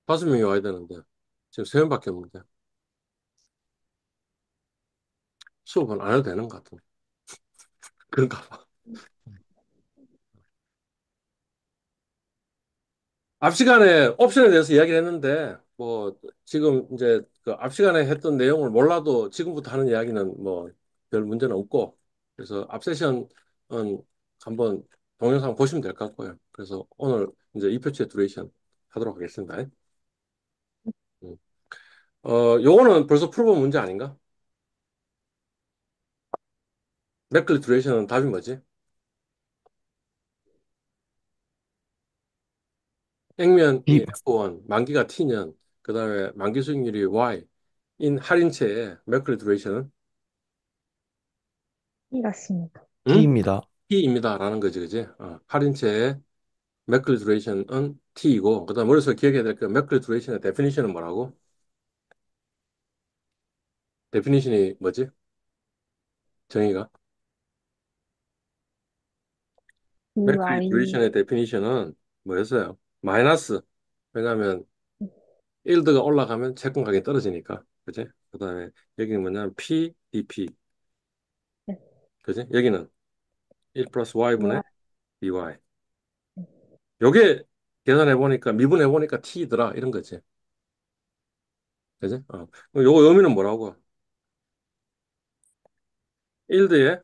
다섯 명이 와야 되는데 지금 세 명밖에 없는데 수업은 안 해도 되는 것 같은데 그런가 봐. 앞 시간에 옵션에 대해서 이야기를 했는데 뭐 지금 이제 그 앞 시간에 했던 내용을 몰라도 지금부터 하는 이야기는 뭐 별 문제는 없고 그래서 앞 세션은 한번 동영상 보시면 될 것 같고요. 그래서 오늘 이제 2표치의 듀레이션 하도록 하겠습니다. 음. 요거는 벌써 풀어본 문제 아닌가? 맥클리 듀레이션은 답이 뭐지? 액면이 B, F1, 만기가 T년, 그 다음에 만기 수익률이 Y, 인 할인체의 맥클리 듀레이션은 B 같습니다. 응? T입니다. T입니다라는 거지, 그지? 할인체의 맥클리 듀레이션은 T이고, 그 다음 머릿속에 기억해야 될 그 맥클리 듀레이션의 데피니션은 뭐라고? 데피니션이 뭐지? 정의가? 맥클리 BY, 듀레이션의 데피니션은 뭐였어요? 마이너스. 왜냐하면 일드가 올라가면 채권 가격이 떨어지니까, 그지? 그 다음에 여기는 뭐냐면 P, DP, 그지? 여기는 1 플러스 Y분의 BY, BY. 요게 계산해 보니까 미분해 보니까 t더라 이런 거지. 그지? 요거 의미는 뭐라고? 일드의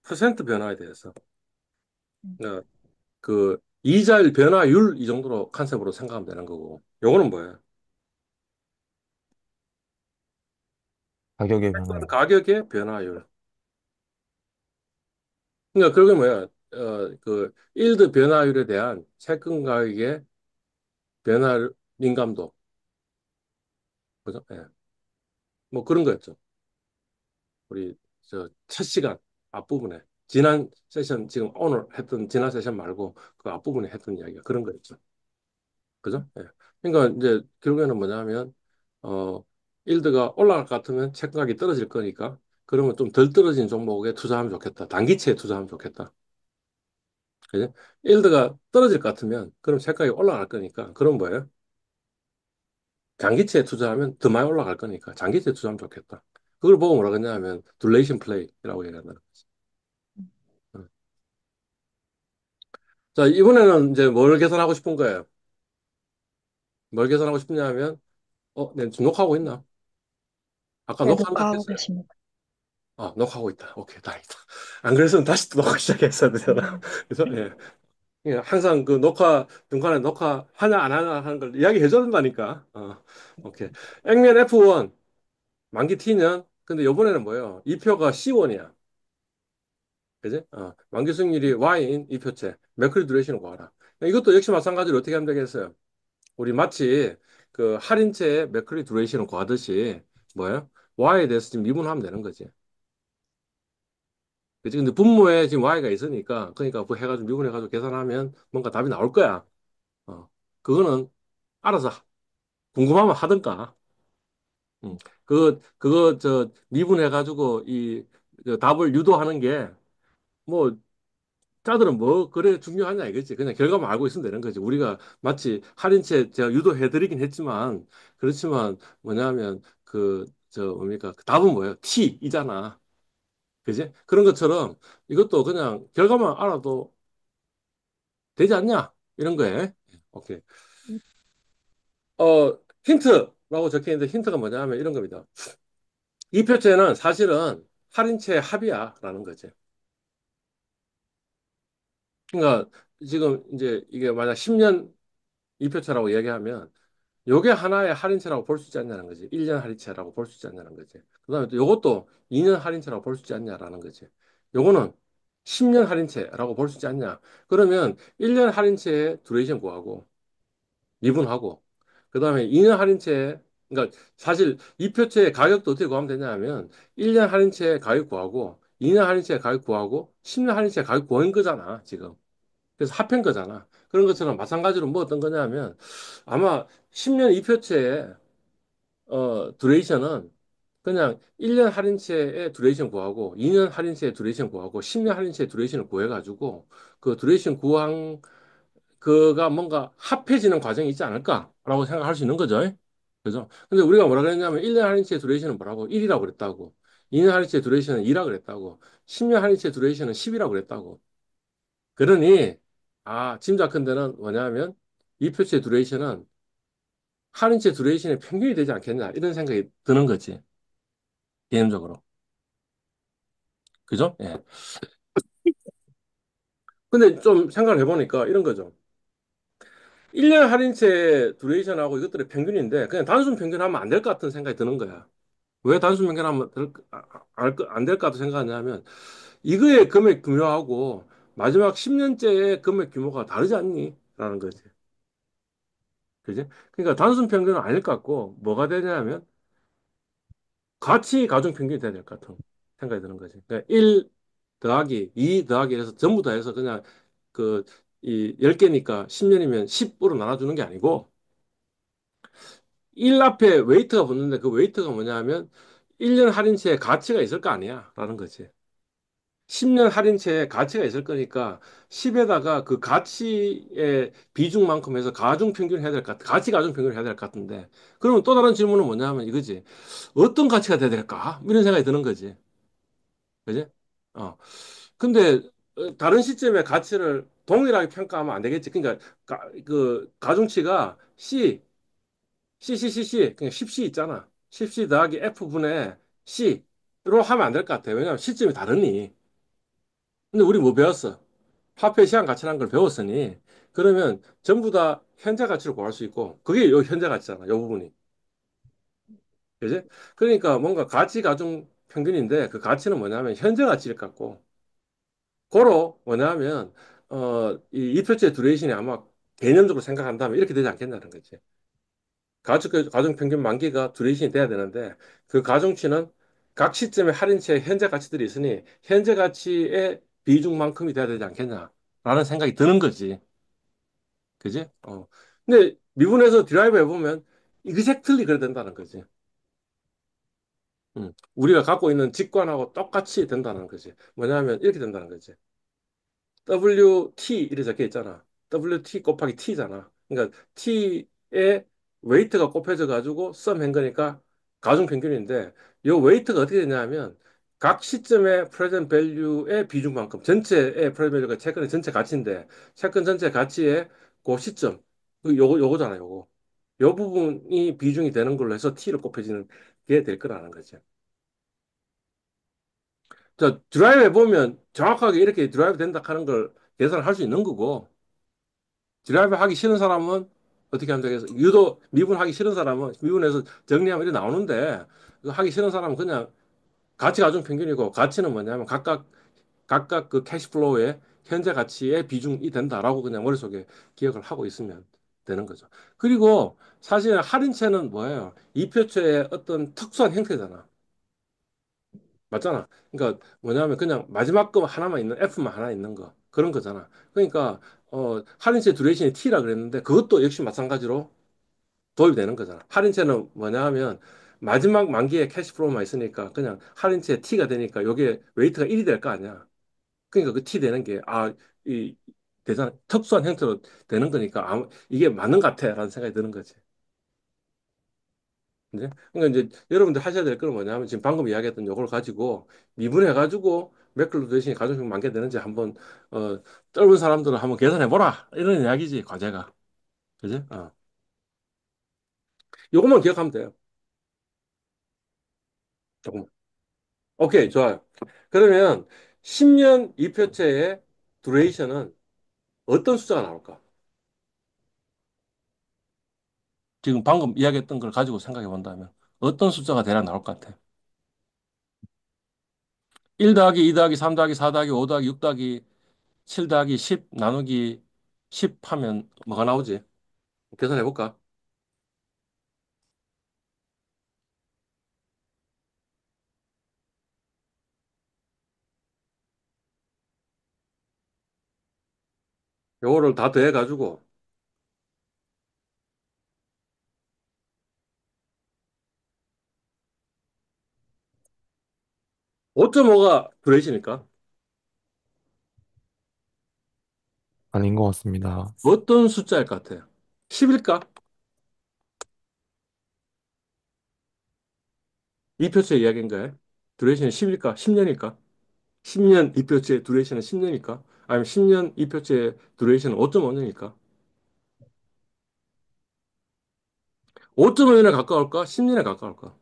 퍼센트 변화에 대해서 어, 그 이자율 변화율 이 정도로 컨셉으로 생각하면 되는 거고. 요거는 뭐예요? 가격의 채권 변화요. 가격의 변화율. 그러니까 그게 뭐야? 그 일드 변화율에 대한 채권 가격의 변화 민감도. 그죠? 예. 뭐 그런 거였죠. 우리 저 첫 시간 앞부분에 지난 세션 지금 오늘 했던 지난 세션 말고 그 앞부분에 했던 이야기가 그런 거였죠. 그죠? 예. 그러니까 이제 결국에는 뭐냐면 어 일드가 올라갈 것 같으면 체감이 떨어질 거니까 그러면 좀 덜 떨어진 종목에 투자하면 좋겠다. 단기채에 투자하면 좋겠다. 그죠? 일드가 떨어질 것 같으면 그럼 체감이 올라갈 거니까 그럼 뭐예요? 장기채에 투자하면 더 많이 올라갈 거니까 장기채에 투자하면 좋겠다. 그걸 보고 뭐라 그러냐면 둘레이션 플레이라고 얘기한다. 자, 이번에는 이제 뭘 계산하고 싶은 거예요? 뭘 계산하고 싶냐면, 내가 지금 녹화하고 있나? 아까 네, 녹화한다 녹화하고 했어요. 계십니다. 녹화하고 있다. 오케이, 다행이다. 안 그랬으면 다시 또 녹화 시작했어야 되잖아. 그래서, 예. 예, 항상 그 녹화, 중간에 녹화 하냐, 안 하냐 하는 걸 이야기해 줘야 된다니까. 오케이. 액면 F1, 만기 T년, 근데 요번에는 뭐예요? 이표가 C1이야. 그지? 만기 수익률이 Y인 이표체. 매크로 듀레이션을 구하라. 이것도 역시 마찬가지로 어떻게 하면 되겠어요? 우리 마치 그 할인체의 맥클리 듀레이션을 구하듯이 뭐예요? Y에 대해서 지금 미분하면 되는 거지. 그치? 근데 분모에 지금 Y가 있으니까 그러니까 그 해가지고 미분해가지고 계산하면 뭔가 답이 나올 거야. 어. 그거는 알아서 궁금하면 하든가. 그거 저 미분해가지고 저 답을 유도하는 게 뭐 짜들은 뭐 그래 중요하냐 이거지. 그냥 결과만 알고 있으면 되는 거지. 우리가 마치 할인채 제가 유도해드리긴 했지만 그렇지만 뭐냐면 그 저 뭡니까 그 답은 뭐예요? T이잖아. 그지? 그런 것처럼 이것도 그냥 결과만 알아도 되지 않냐? 이런 거에. 오케이. 힌트라고 적혀 있는데 힌트가 뭐냐면 이런 겁니다. 이 표체는 사실은 할인채 합이야라는 거지. 그러니까 지금 이제 이게 만약 10년 이 표체라고 얘기하면 요게 하나의 할인체라고 볼 수 있지 않냐는 거지. 1년 할인체라고 볼 수 있지 않냐는 거지. 그다음에 또 요것도 2년 할인체라고 볼 수 있지 않냐라는 거지. 요거는 10년 할인체라고 볼 수 있지 않냐. 그러면 1년 할인체의 듀레이션 구하고 미분하고 그다음에 2년 할인체 그러니까 사실 이 표체의 가격도 어떻게 구하면 되냐면 1년 할인체의 가격 구하고 2년 할인체의 가격 구하고 10년 할인체의 가격 구한 거잖아, 지금. 그래서 합한 거잖아. 그런 것처럼 마찬가지로 뭐 어떤 거냐면 아마 10년 이표체의 듀레이션은 그냥 1년 할인체의 듀레이션 구하고 2년 할인체의 듀레이션 구하고 10년 할인체의 듀레이션을 구해가지고 그 듀레이션 구한 그가 뭔가 합해지는 과정이 있지 않을까라고 생각할 수 있는 거죠. 그죠? 근데 우리가 뭐라 그랬냐면 1년 할인치의 두레이션은 뭐라고? 1이라고 그랬다고. 2년 할인치의 두레이션은 2라고 그랬다고. 10년 할인치의 두레이션은 10이라고 그랬다고. 그러니 짐작한 데는 뭐냐면 이 표치의 두레이션은 할인치의 두레이션의 평균이 되지 않겠냐 이런 생각이 드는 거지. 개인적으로. 그죠? 예. 근데 좀 생각을 해보니까 이런 거죠. 1년 할인체 두레이션하고 이것들의 평균인데 그냥 단순 평균하면 안 될 것 같은 생각이 드는 거야. 왜 단순 평균하면 안 될 것 같은 생각하냐면 이거의 금액 규모하고 마지막 10년째의 금액 규모가 다르지 않니? 라는 거지. 그지? 그러니까 단순 평균은 아닐 것 같고 뭐가 되냐면 같이 가중 평균이 돼야 될 것 같은 생각이 드는 거지. 그러니까 1 더하기 2 더하기 해서 전부 다 해서 그냥 그 이 10개니까 10년이면 10으로 나눠주는 게 아니고 1 앞에 웨이트가 붙는데 그 웨이트가 뭐냐 하면 1년 할인치의 가치가 있을 거 아니야 라는 거지. 10년 할인치의 가치가 있을 거니까 10에다가 그 가치의 비중만큼 해서 가중 평균을 해야 될 것 같아. 가치 가중 평균을 해야 될 것 같은데. 그러면 또 다른 질문은 뭐냐 하면 이거지. 어떤 가치가 돼야 될까? 이런 생각이 드는 거지. 그지? 어. 근데 다른 시점의 가치를 동일하게 평가하면 안 되겠지. 그러니까 그 가중치가 그냥 10C 있잖아. 10C 더하기 F분의 C로 하면 안 될 것 같아. 왜냐하면 시점이 다르니. 근데 우리 뭐 배웠어? 화폐 시한 가치라는 걸 배웠으니 그러면 전부 다 현재 가치로 구할 수 있고 그게 요 현재 가치잖아. 요 부분이. 그지? 그러니까 뭔가 가치 가중 평균인데 그 가치는 뭐냐면 현재 가치일 것 같고 고로 뭐냐면 이 표치의 두레이션이 아마 개념적으로 생각한다면 이렇게 되지 않겠냐는 거지. 가중 평균 만기가 두레이션이 돼야 되는데 그 가중치는 각 시점의 할인치의 현재 가치들이 있으니 현재 가치의 비중만큼이 돼야 되지 않겠냐라는 생각이 드는 거지. 그지? 근데 미분에서 드라이브 해보면 이그젝틀리 그래 된다는 거지. 우리가 갖고 있는 직관하고 똑같이 된다는 거지. 뭐냐면 이렇게 된다는 거지. WT 이렇게 적혀 있잖아. WT 곱하기 T잖아. 그러니까 T에 웨이트가 곱해져 가지고 썸한 거니까 가중 평균인데 요 웨이트가 어떻게 되냐면 각 시점의 프레젠트 밸류의 비중만큼 전체의 프레젠트 밸류가 채권의 전체 가치인데 채권 전체 가치의 그 시점 요거잖아 요거 요 부분이 비중이 되는 걸로 해서 T를 곱해지는 게 될 거라는 거죠. 자 드라이브 해보면 정확하게 이렇게 드라이브 된다 하는 걸 계산을 할 수 있는 거고 드라이브 하기 싫은 사람은 어떻게 하면 되겠어? 유도 미분하기 싫은 사람은 미분해서 정리하면 이렇게 나오는데 그거 하기 싫은 사람은 그냥 가치 가중 평균이고 가치는 뭐냐면 각각 그 캐시플로우의 현재 가치의 비중이 된다라고 그냥 머릿속에 기억을 하고 있으면 되는 거죠. 그리고 사실 할인채는 뭐예요? 이표처의 어떤 특수한 형태잖아. 맞잖아. 그러니까 뭐냐면 그냥 마지막 거 하나만 있는 F만 하나 있는 거 그런 거잖아. 그러니까 할인세 듀레이션이 T라 그랬는데 그것도 역시 마찬가지로 도입이 되는 거잖아. 할인세는 뭐냐 하면 마지막 만기에 캐시플로우만 있으니까 그냥 할인세 T가 되니까 요게 웨이트가 1이 될 거 아니야. 그러니까 그 T 되는 게 이 대단 특수한 형태로 되는 거니까 이게 맞는 것 같아라는 생각이 드는 거지. 네? 그러니까 이제 여러분들 하셔야 될 건 뭐냐면 지금 방금 이야기했던 요걸 가지고 미분해가지고 매클로 대신에 가족수가 많게 되는지 한번 젊은 사람들은 한번 계산해 보라 이런 이야기지 과제가 그지? 요것만 기억하면 돼요. 조금. 오케이 좋아요. 그러면 10년 이표체의 두레이션은 어떤 숫자가 나올까? 지금 방금 이야기했던 걸 가지고 생각해 본다면 어떤 숫자가 대략 나올 것 같아? 1 더하기 2 더하기 3 더하기 4 더하기 5 더하기 6 더하기 7 더하기 10 나누기 10 하면 뭐가 나오지? 계산해 볼까? 요거를 다 더해가지고 5.5가 듀레이션일까? 아닌 것 같습니다. 어떤 숫자일 것 같아요? 10일까? 2표체 이야기인가요? 듀레이션이 10일까? 10년일까? 10년 2표체 듀레이션은 10년일까? 아니면 10년 2표체 듀레이션은 5.5년일까? 5.5년에 가까울까? 10년에 가까울까?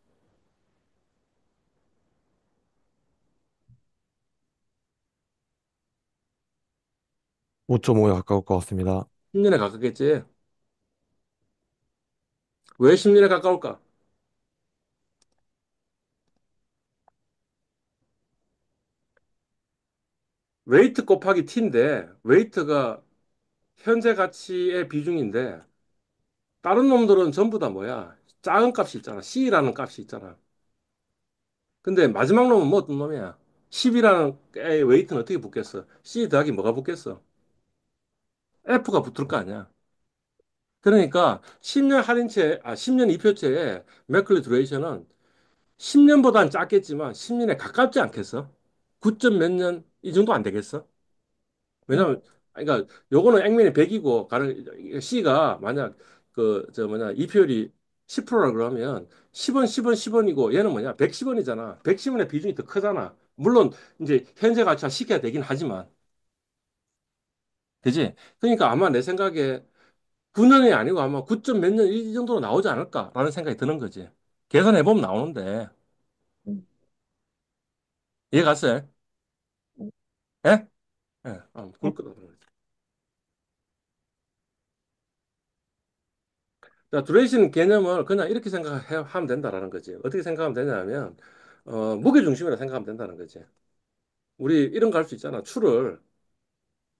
5.5에 가까울 것 같습니다. 10년에 가깝겠지? 왜 10년에 가까울까? 웨이트 곱하기 t인데, 웨이트가 현재 가치의 비중인데, 다른 놈들은 전부 다 뭐야? 작은 값이 있잖아. C라는 값이 있잖아. 근데 마지막 놈은 뭐 어떤 놈이야? 10이라는 의 웨이트는 어떻게 붙겠어? C 더하기 뭐가 붙겠어? F가 붙을 거 아니야. 그러니까 10년 할인체, 10년 이표체의 매클리 듀레이션은 10년보다는 작겠지만 10년에 가깝지 않겠어? 9점 몇 년 이 정도 안 되겠어? 왜냐면 그러니까 요거는 액면이 100이고 가는 C가 만약 그 저 뭐냐 이표율이 10%라 그러면 10원, 10원, 10원이고 얘는 뭐냐 110원이잖아. 110원의 비중이 더 크잖아. 물론 이제 현재 가치화 시켜야 되긴 하지만 그지? 그러니까 아마 내 생각에 9년이 아니고 아마 9점 몇 년 이 정도로 나오지 않을까라는 생각이 드는 거지. 계산해 보면 나오는데 이해 갔어요? 예? 예. 그럴 거다. 자, duration 개념을 그냥 이렇게 생각하면 된다라는 거지. 어떻게 생각하면 되냐면, 무게 중심이라 생각하면 된다는 거지. 우리 이런 거 할 수 있잖아. 추를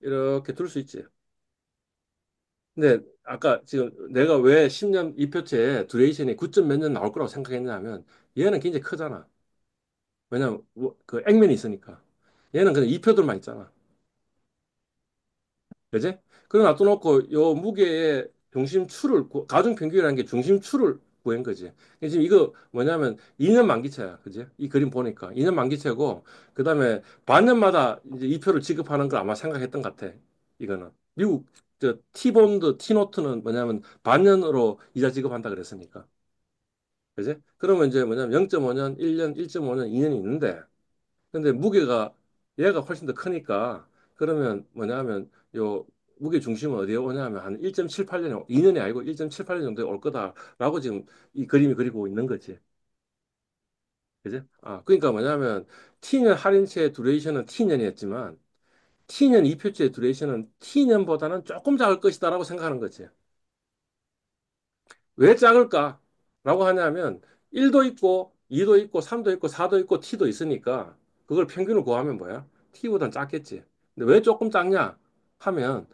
이렇게 둘 수 있지. 근데 아까 지금 내가 왜 10년 이표체에 듀레이션이 9점 몇 년 나올 거라고 생각했냐면, 얘는 굉장히 크잖아. 왜냐면 그 액면이 있으니까. 얘는 그냥 이표들만 있잖아. 그지? 그래 놔둬놓고 요 무게의 중심추를 가중평균이라는 게 중심추를 구한 거지. 지금 이거 뭐냐면 2년 만기차야. 그지? 이 그림 보니까 2년 만기차고 그다음에 반년마다 이제 이 표를 지급하는 걸 아마 생각했던 것 같아. 이거는 미국 저 T본드, T노트는 뭐냐면 반년으로 이자 지급한다 그랬으니까. 그지? 그러면 이제 뭐냐면 0.5년, 1년, 1.5년, 2년이 있는데 근데 무게가 얘가 훨씬 더 크니까 그러면 뭐냐면 요 무게 중심은 어디에 오냐면 한 1.78년, 2년이 아니고 1.78년 정도에 올 거다라고 지금 이 그림이 그리고 있는 거지. 그지? 그러니까 뭐냐면 T년 할인체의 두레이션은 T년이었지만 T년 이표치의 두레이션은 T년보다는 조금 작을 것이다라고 생각하는 거지. 왜 작을까? 라고 하냐면 1도 있고 2도 있고 3도 있고 4도 있고 T도 있으니까 그걸 평균을 구하면 뭐야? T보단 작겠지. 근데 왜 조금 작냐? 하면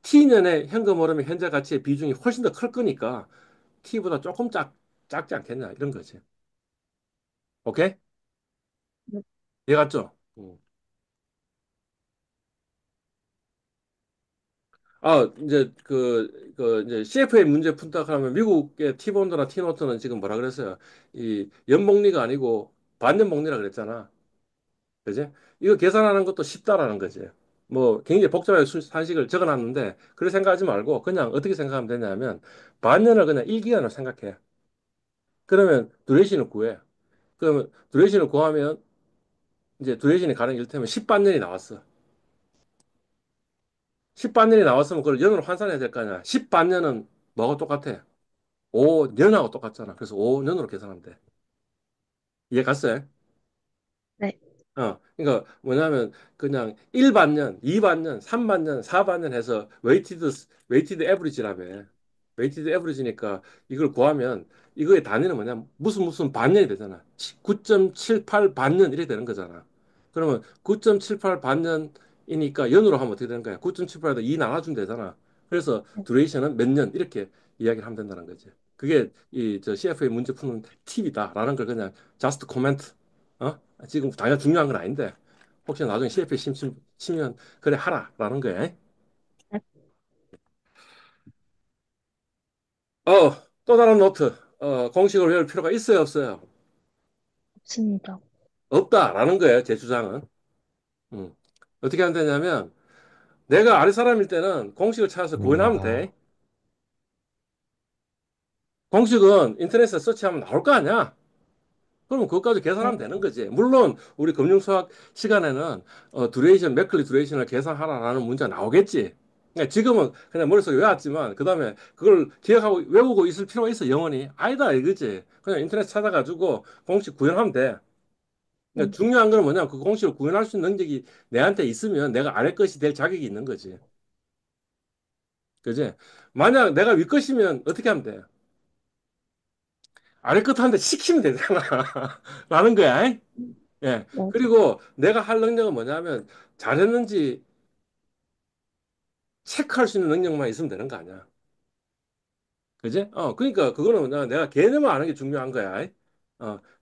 T년의 현금 흐름의 현재 가치의 비중이 훨씬 더 클 거니까 T보다 조금 작지 않겠냐? 이런 거지. 오케이? 이해 갔죠? 이제 이제 CFA 문제 푼다 하면 미국의 T본드나 T노트는 지금 뭐라 그랬어요? 이 연복리가 아니고 반년복리라 그랬잖아. 그지? 이거 계산하는 것도 쉽다라는 거지. 뭐 굉장히 복잡하게 산식을 적어놨는데 그렇게 생각하지 말고 그냥 어떻게 생각하면 되냐면 반년을 그냥 1기간으로 생각해. 그러면 듀레이션을 구해. 그러면 듀레이션을 구하면 이제 듀레이션이 가령 이를테면 10반년이 나왔어. 10반년이 나왔으면 그걸 년으로 환산해야 될 거 아니야. 10반년은 뭐하고 똑같아? 5년하고 똑같잖아. 그래서 5년으로 계산하면 돼. 이해 갔어요? 네. 그러니까 뭐냐면 그냥 1반년, 2반년, 3반년, 4반년 해서 웨이티드 에버리지라며. 웨이티드 에버리지니까 이걸 구하면 이거의 단위는 뭐냐? 무슨 반년이 되잖아. 9.78 반년 이렇게 되는 거잖아. 그러면 9.78 반년이니까 연으로 하면 어떻게 되는 거야? 9.78에다 2 나눠주면 되잖아. 그래서 듀레이션은 몇 년 이렇게 이야기를 하면 된다는 거지. 그게 이 저 CFA 문제 푸는 팁이다라는 걸 그냥 just comment 어? 지금 당장 중요한 건 아닌데 혹시 나중에 CFP 치면 그래 하라라는 거야. 또 다른 노트. 공식을 외울 필요가 있어요, 없어요? 없습니다. 없다라는 거예요, 제 주장은. 음. 어떻게 하면 되냐면 내가 아래 사람일 때는 공식을 찾아서 구현하면 아닙니다. 돼. 공식은 인터넷에 서치하면 나올 거 아니야. 그러면 그것까지 네. 계산하면 되는 거지. 물론 우리 금융수학 시간에는 듀레이션, 맥클리 듀레이션을 계산하라라는 문제가 나오겠지. 그러니까 지금은 그냥 머릿속에 외웠지만 그다음에 그걸 기억하고 외우고 있을 필요가 있어, 영원히. 아니다 이거지. 그냥 인터넷 찾아가지고 공식 구현하면 돼. 네. 그러니까 중요한 건 뭐냐면 그 공식을 구현할 수 있는 능력이 내한테 있으면 내가 아래 것이 될 자격이 있는 거지. 그지? 만약 내가 위 것이면 어떻게 하면 돼? 아래 것한테 시키면 되잖아. 라는 거야. 예. 네. 그리고 내가 할 능력은 뭐냐면 잘했는지 체크할 수 있는 능력만 있으면 되는 거 아니야. 그지? 그러니까 그거는 뭐냐. 내가 개념을 아는 게 중요한 거야.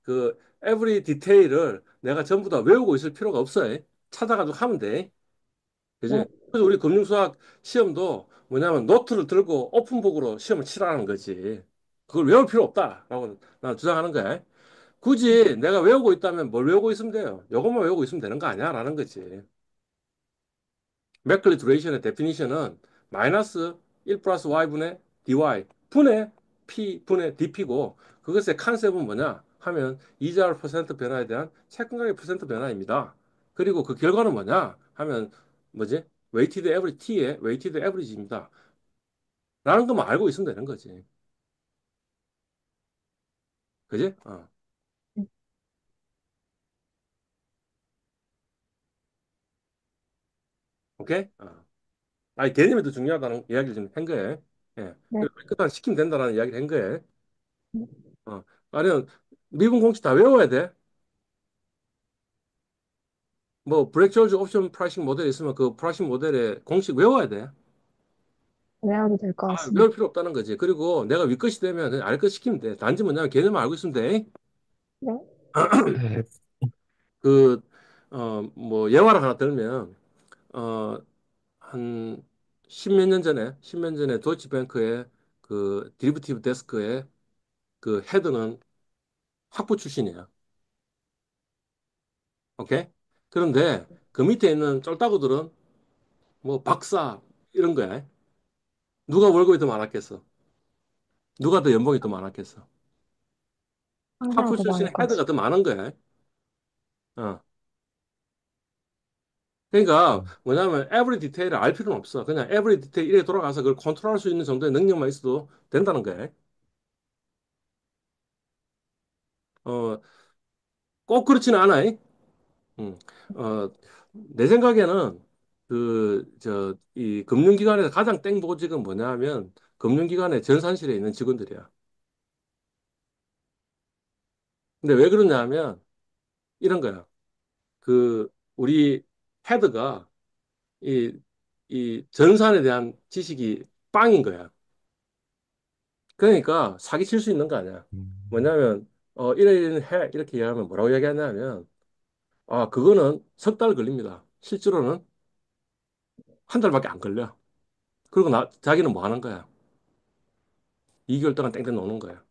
그 every detail을 내가 전부 다 외우고 있을 필요가 없어. 찾아가지고 하면 돼. 네. 그지? 그래서 우리 금융수학 시험도 뭐냐면 노트를 들고 오픈북으로 시험을 치라는 거지. 그걸 외울 필요 없다라고 난 주장하는 거야. 굳이 내가 외우고 있다면 뭘 외우고 있으면 돼요. 이것만 외우고 있으면 되는 거 아니야? 라는 거지. 맥클리 듀레이션의 데피니션은 마이너스 1 플러스 y분의 dy 분의 p 분의 dp고 그것의 컨셉은 뭐냐 하면 이자율 퍼센트 변화에 대한 채권가격 퍼센트 변화입니다. 그리고 그 결과는 뭐냐 하면 뭐지? 웨이티드 에브리지 t의 웨이티드 에브리지입니다. 라는 것만 알고 있으면 되는 거지. 그지? 오케이? 아니 개념이 더 중요하다는 이야기를 지금 한 거예요. 예. 네. 그리고 끝까지 시키면 된다는 이야기를 한 거예요. 네. 아니면 미분 공식 다 외워야 돼. 뭐 브렉 조지 옵션 프라이싱 모델이 있으면 그 프라이싱 모델의 공식 외워야 돼. 외워도 될 것 외울 같습니다. 필요 없다는 거지. 그리고 내가 윗것이 되면 그냥 아랫것 시키면 돼. 단지 뭐냐면 개념을 알고 있으면 돼. 네. 네. 그, 뭐 예화를 하나 들면, 한 십몇 년 전에, 십몇 년 전에 도이치뱅크의 그 디리버티브 데스크의 그 헤드는 학부 출신이야. 오케이? 그런데 그 밑에 있는 쫄따구들은 뭐 박사 이런 거야. 누가 월급이 더 많았겠어? 누가 더 연봉이 더 많았겠어? 상대가 학부 더 많을 출신의 것 헤드가 더 같습니다. 많은 거야. 어. 그러니까 뭐냐면 every detail을 알 필요는 없어. 그냥 every detail 이렇게 돌아가서 그걸 컨트롤할 수 있는 정도의 능력만 있어도 된다는 거야. 어, 꼭 그렇지는 않아. 음. 내 생각에는 이 금융기관에서 가장 땡 보직은 뭐냐면 금융기관의 전산실에 있는 직원들이야. 근데 왜 그러냐 하면 이런 거야. 우리 헤드가 이, 이 전산에 대한 지식이 빵인 거야. 그러니까 사기칠 수 있는 거 아니야. 음, 뭐냐면 이래 해 이렇게 얘기하면 뭐라고 얘기하냐면 그거는 석 달 걸립니다. 실제로는 한 달밖에 안 걸려. 그리고 자기는 뭐 하는 거야? 2개월 동안 땡땡 노는 거야.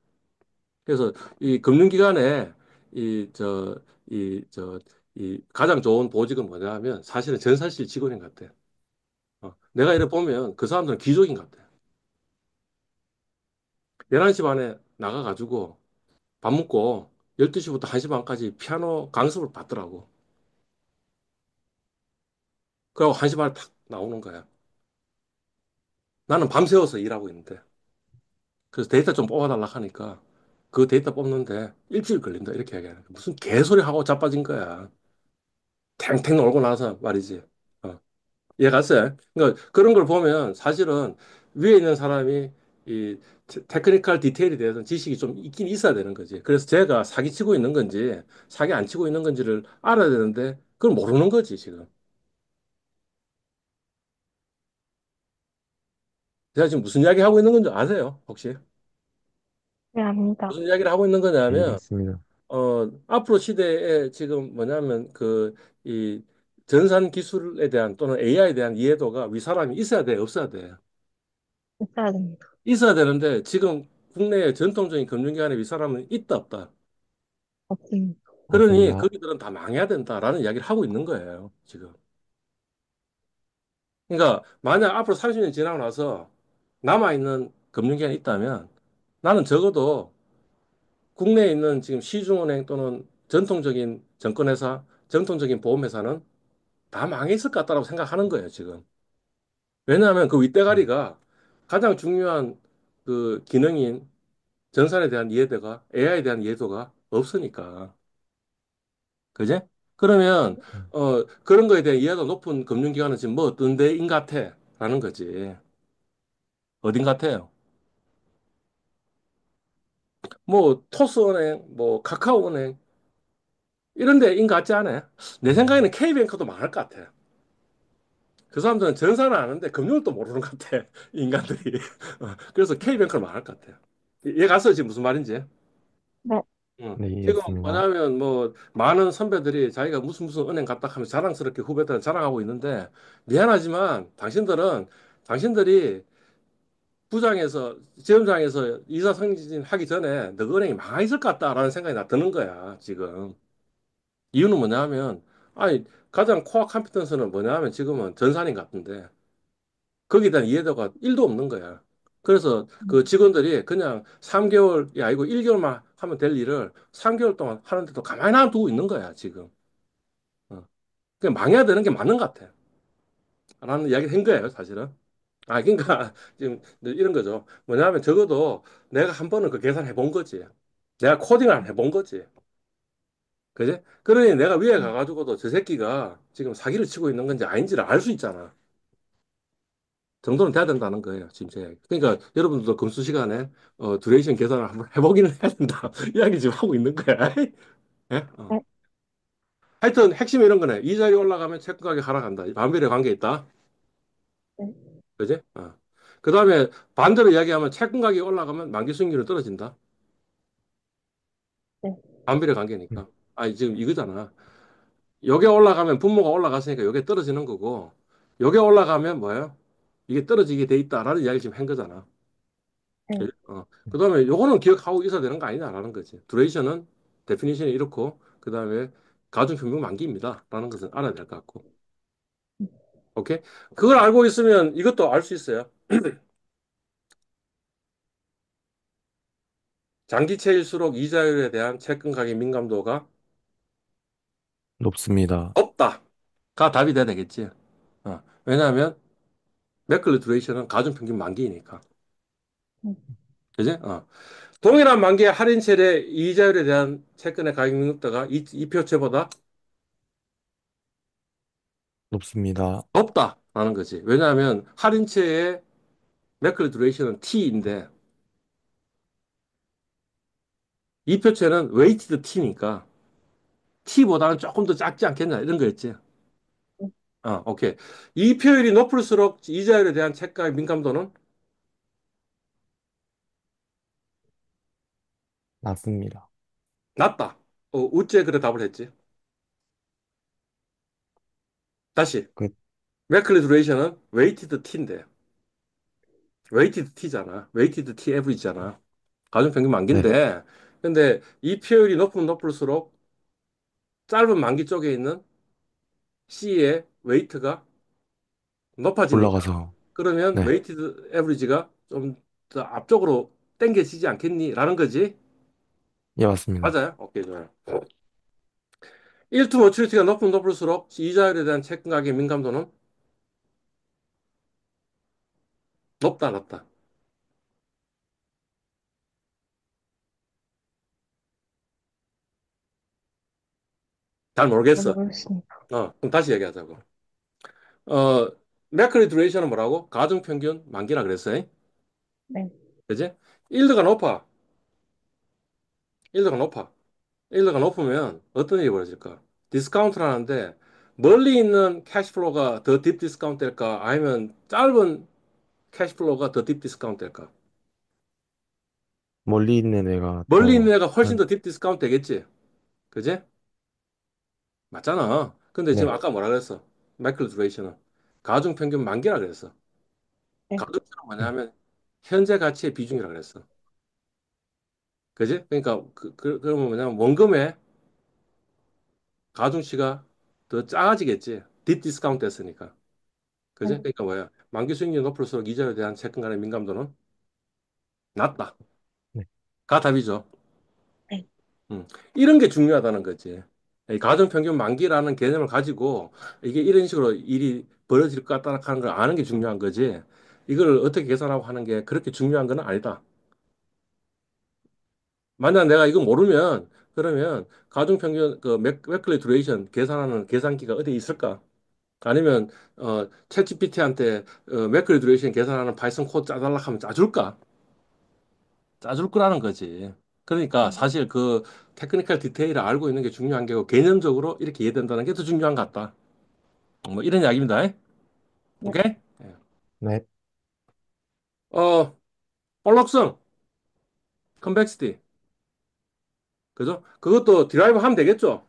그래서 이 금융기관에 이 저 이 저 이 가장 좋은 보직은 뭐냐면 사실은 전산실 직원인 것 같아. 내가 이래 보면 그 사람들은 귀족인 것 같아. 11시 반에 나가가지고 밥 먹고 12시부터 1시 반까지 피아노 강습을 받더라고. 그리고 1시 반에 탁 나오는 거야. 나는 밤새워서 일하고 있는데. 그래서 데이터 좀 뽑아달라 하니까 그 데이터 뽑는데 일주일 걸린다. 이렇게 얘기하는 거야. 무슨 개소리 하고 자빠진 거야. 탱탱 놀고 나서 말이지. 어. 이해 갔어요? 그러니까 그런 걸 보면 사실은 위에 있는 사람이 이 테크니컬 디테일에 대해서 지식이 좀 있긴 있어야 되는 거지. 그래서 제가 사기 치고 있는 건지 사기 안 치고 있는 건지를 알아야 되는데 그걸 모르는 거지, 지금. 제가 지금 무슨 이야기 하고 있는 건지 아세요? 혹시? 네, 압니다. 무슨 이야기를 하고 있는 네, 거냐면 맞습니다. 앞으로 시대에 지금 뭐냐면 이 전산 기술에 대한 또는 AI에 대한 이해도가 위 사람이 있어야 돼, 없어야 돼? 있어야 됩니다. 있어야 되는데 지금 국내의 전통적인 금융기관에 위 사람은 있다, 없다? 없습니다. 그러니 맞습니다. 거기들은 다 망해야 된다라는 이야기를 하고 있는 거예요, 지금. 그러니까 만약 앞으로 30년 지나고 나서 남아있는 금융기관이 있다면 나는 적어도 국내에 있는 지금 시중은행 또는 전통적인 증권회사, 전통적인 보험회사는 다 망했을 것 같다고 생각하는 거예요, 지금. 왜냐하면 그 음. 윗대가리가 가장 중요한 그 기능인 전산에 대한 이해도가 AI에 대한 이해도가 없으니까. 그제? 그러면 그런 거에 대한 이해도 높은 금융기관은 지금 뭐 어떤 데인 같아? 라는 거지. 어딘 같아요? 뭐 토스은행, 뭐 카카오은행 이런 데인 것 같지 않아요? 내 생각에는 K뱅크도 망할 것 같아. 그 사람들은 전산을 아는데 금융을 또 모르는 것 같아. 이 인간들이. 그래서 K뱅크를 망할 것 같아. 얘 갔어, 지금 무슨 말인지. 네, 응. 네, 지금 이해했습니다. 뭐냐면 뭐 많은 선배들이 자기가 무슨 은행 갔다 하면서 자랑스럽게 후배들은 자랑하고 있는데 미안하지만 당신들이 부장에서 지점장에서 이사 승진하기 전에 너 은행이 망하 있을 것 같다라는 생각이 나 드는 거야 지금. 이유는 뭐냐면 아니 가장 코어 컴피턴스는 뭐냐면 지금은 전산인 같은데 거기에 대한 이해도가 1도 없는 거야. 그래서 그 직원들이 그냥 3개월이 아니고 1개월만 하면 될 일을 3개월 동안 하는데도 가만히 놔두고 있는 거야, 지금. 어. 그냥 망해야 되는 게 맞는 것 같아. 라는 이야기를 한 거예요, 사실은. 아, 그러니까 지금 이런 거죠. 뭐냐면 적어도 내가 한 번은 그 계산해 본 거지. 내가 코딩을 안 해본 거지. 그지? 그러니 내가 위에 네, 가가지고도 저 새끼가 지금 사기를 치고 있는 건지 아닌지를 알 수 있잖아. 정도는 돼야 된다는 거예요, 지금 제 이야기. 그러니까 여러분들도 금수 시간에 듀레이션 계산을 한번 해보기는 해야 된다. 이야기 지금 하고 있는 거야. 예? 네, 하여튼 핵심이 이런 거네. 이자리 올라가면 채권 가격 하락한다. 반비례 관계 있다. 네, 그지? 그 다음에 반대로 이야기하면 채권 가격이 올라가면 만기 수익률은 떨어진다. 네, 반비례 관계니까. 아니, 지금 이거잖아. 요게 올라가면 분모가 올라갔으니까 요게 떨어지는 거고, 요게 올라가면 뭐예요? 이게 떨어지게 돼 있다라는 이야기를 지금 한 거잖아. 네, 그다음에 요거는 기억하고 있어야 되는 거 아니냐라는 거지. 듀레이션은 데피니션이 이렇고 그다음에 가중평균 만기입니다라는 것은 알아야 될 것 같고. 오케이? 그걸 알고 있으면 이것도 알 수 있어요. 장기채일수록 이자율에 대한 채권 가격 민감도가 높습니다. 없다가 답이 돼야 되겠지. 왜냐하면 매클리 듀레이션은 가중평균 만기이니까. 그지? 동일한 만기의 할인율의 이자율에 대한 채권의 가격 민감도가 이 표체보다 높습니다. 높다라는 거지. 왜냐하면 할인채의 매클 듀레이션은 T인데 이 표체는 웨이티드 T니까 T보다는 조금 더 작지 않겠냐 이런 거였지. 오케이. 이 표율이 높을수록 이자율에 대한 채가의 민감도는 낮습니다. 낮다. 우째 그래 답을 했지. 다시. 끝. 매클 듀레이션은 웨이티드 T인데 웨이티드 T잖아. 웨이티드 T 에브리지잖아. 가중평균 네, 만기인데 근데 이 표율이 높으면 높을수록 짧은 만기 쪽에 있는 C의 웨이트가 높아지니까 올라가서, 그러면 네, 웨이티드 에브리지가 좀 더 앞쪽으로 당겨지지 않겠니? 라는 거지. 예, 맞습니다. 맞아요? 오케이, 좋아요. 1투 머추리티가 높으면 높을수록 이자율에 대한 채권 가격 민감도는 높다, 낮다. 잘 잘 모르겠어. 모르겠습니다. 그럼 다시 얘기하자고. 어, 매크리 듀레이션은 뭐라고? 가중평균 만기라 그랬어요. 네, 그지? 1드가 높아. 1드가 높아. 1드가 높으면 어떤 일이 벌어질까? 디스카운트를 하는데 멀리 있는 캐시플로우가 더 딥 디스카운트 될까? 아니면 짧은 캐시플로우가 더 딥 디스카운트 될까? 멀리 있는 애가 멀리 있는 더, 애가 훨씬 한, 더 딥 디스카운트 되겠지? 그지? 맞잖아. 근데 지금 네, 아까 뭐라 그랬어? 마이클 듀레이션은 가중 평균 만기라 그랬어. 네, 가중치는 뭐냐면 현재 가치의 비중이라 그랬어. 그지? 그러니까 그러면 뭐냐면 원금의 가중치가 더 작아지겠지. 딥 디스카운트 됐으니까. 그지? 그러니까 뭐야? 만기 수익률이 높을수록 이자에 대한 채권 간의 민감도는 낮다. 네. 가 답이죠. 네, 이런 게 중요하다는 거지. 이 가정평균 만기라는 개념을 가지고 이게 이런 식으로 일이 벌어질 것 같다는 걸 아는 게 중요한 거지. 이걸 어떻게 계산하고 하는 게 그렇게 중요한 건 아니다. 만약 내가 이거 모르면 그러면 가정평균 그 맥클리 듀레이션 계산하는 계산기가 어디 있을까? 아니면 챗GPT한테 맥클리 듀레이션 계산하는 파이썬 코드 짜달라 하면 짜줄까? 짜줄 거라는 거지. 그러니까 네, 사실 그 테크니컬 디테일을 알고 있는 게 중요한 게고 개념적으로 이렇게 이해된다는 게 더 중요한 것 같다. 뭐 이런 이야기입니다. 네, 오케이? 예. 네. 어, 볼록성, 컨벡시티. 그죠? 그것도 드라이브 하면 되겠죠?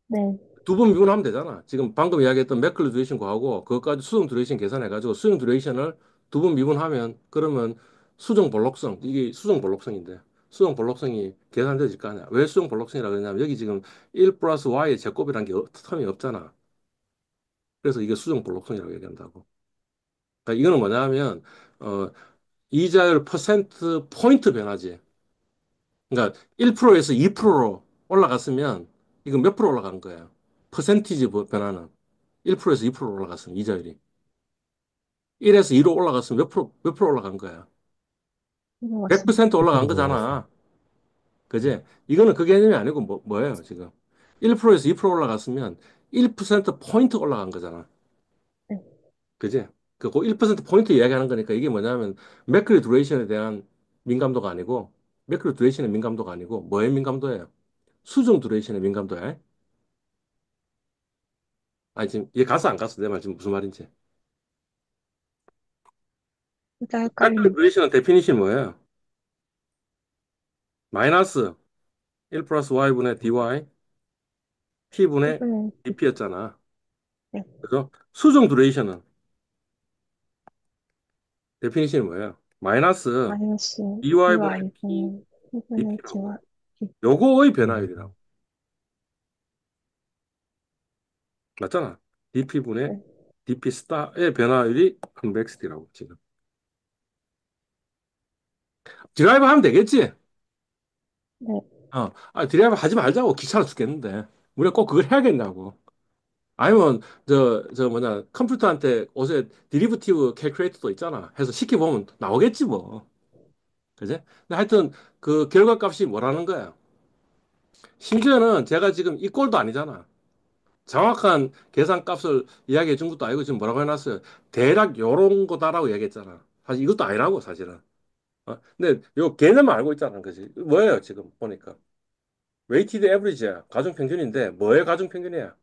네, 두 번 미분하면 되잖아. 지금 방금 이야기했던 매클 듀레이션 구하고 그것까지 수정 듀레이션 계산해가지고 수정 듀레이션을 두 번 미분하면 그러면 수정 볼록성 이게 수정 볼록성인데 수정 볼록성이 계산되질 거 아니야. 왜 수정 볼록성이라고 그러냐면 여기 지금 1 플러스 y의 제곱이라는 게 텀이 없잖아. 그래서 이게 수정 볼록성이라고 얘기한다고. 그러니까 이거는 뭐냐면 어 이자율 퍼센트 포인트 변화지. 그러니까 1%에서 2%로 올라갔으면 이건 몇 프로 올라간 거야? 퍼센티지 변화는 1%에서 2% 올라갔으면 이자율이 1에서 2로 올라갔으면 몇 프로 올라간 거야? 들어갔습니다. 100% 올라간 1% 올라갔습니다. 거잖아. 그지? 이거는 그 개념이 아니고 뭐예요, 지금? 1%에서 2% 올라갔으면 1% 포인트 올라간 거잖아. 네, 그지? 그 1% 포인트 이야기하는 거니까 이게 뭐냐면 매크로 듀레이션에 대한 민감도가 아니고 매크로 듀레이션의 민감도가 아니고 뭐의 민감도예요? 수정 듀레이션의 민감도야. 아니 지금 얘 갔어 안 갔어? 내 말 지금 무슨 말인지. 진짜 매크로 헷갈립니다. 듀레이션의 데피니션이 뭐예요? 마이너스 1 플러스 y분의 dy t분의 이번에, dp였잖아. 네, 그래서 수정 듀레이션은 데피니션이 뭐예요? 마이너스 마이너스 dy분의 p DY분의 1분의 dp라고. D와 D. 요거의 음, 변화율이라고. 맞잖아. dp분의 네, dp 스타의 변화율이 컨벡시티라고 지금. 드라이브 하면 되겠지? 네, 드라이브 하지 말자고 귀찮아 죽겠는데. 우리가 꼭 그걸 해야겠냐고. 아니면 저 뭐냐 컴퓨터한테 요새 디리버티브 캘큘레이터도 있잖아. 해서 시켜보면 나오겠지 뭐. 그지? 근데 하여튼 그 결과값이 뭐라는 거야. 심지어는 제가 지금 이 꼴도 아니잖아. 정확한 계산값을 이야기해 준 것도 아니고 지금 뭐라고 해놨어요. 대략 요런 거다라고 얘기했잖아. 사실 이것도 아니라고 사실은. 근데 요 개념을 알고 있잖아. 그지? 뭐예요 지금 보니까. 웨이티드 에버리지야. 가중평균인데 뭐의 가중평균이야?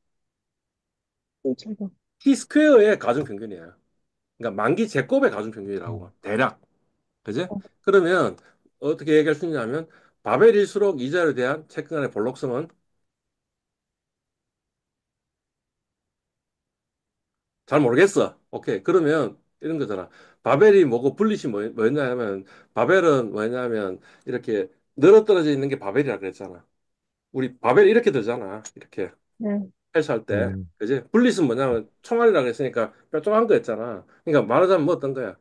실제로. t 스퀘어의 가중평균이야. 그러니까 만기 제곱의 가중평균이라고. 음, 대략. 그지? 어, 그러면 어떻게 얘기할 수 있냐면 바벨일수록 이자에 대한 채권간의 볼록성은 잘 모르겠어. 오케이. 그러면 이런 거잖아. 바벨이 뭐고 분릿이 뭐였냐면 바벨은 뭐였냐면 이렇게 늘어떨어져 있는 게 바벨이라 그랬잖아. 우리 바벨 이렇게 들잖아. 이렇게 네, 헬스할 때. 음, 그지? 분릿은 뭐냐면 총알이라 그랬으니까 뾰족한 거였잖아. 그러니까 말하자면 뭐 어떤 거야.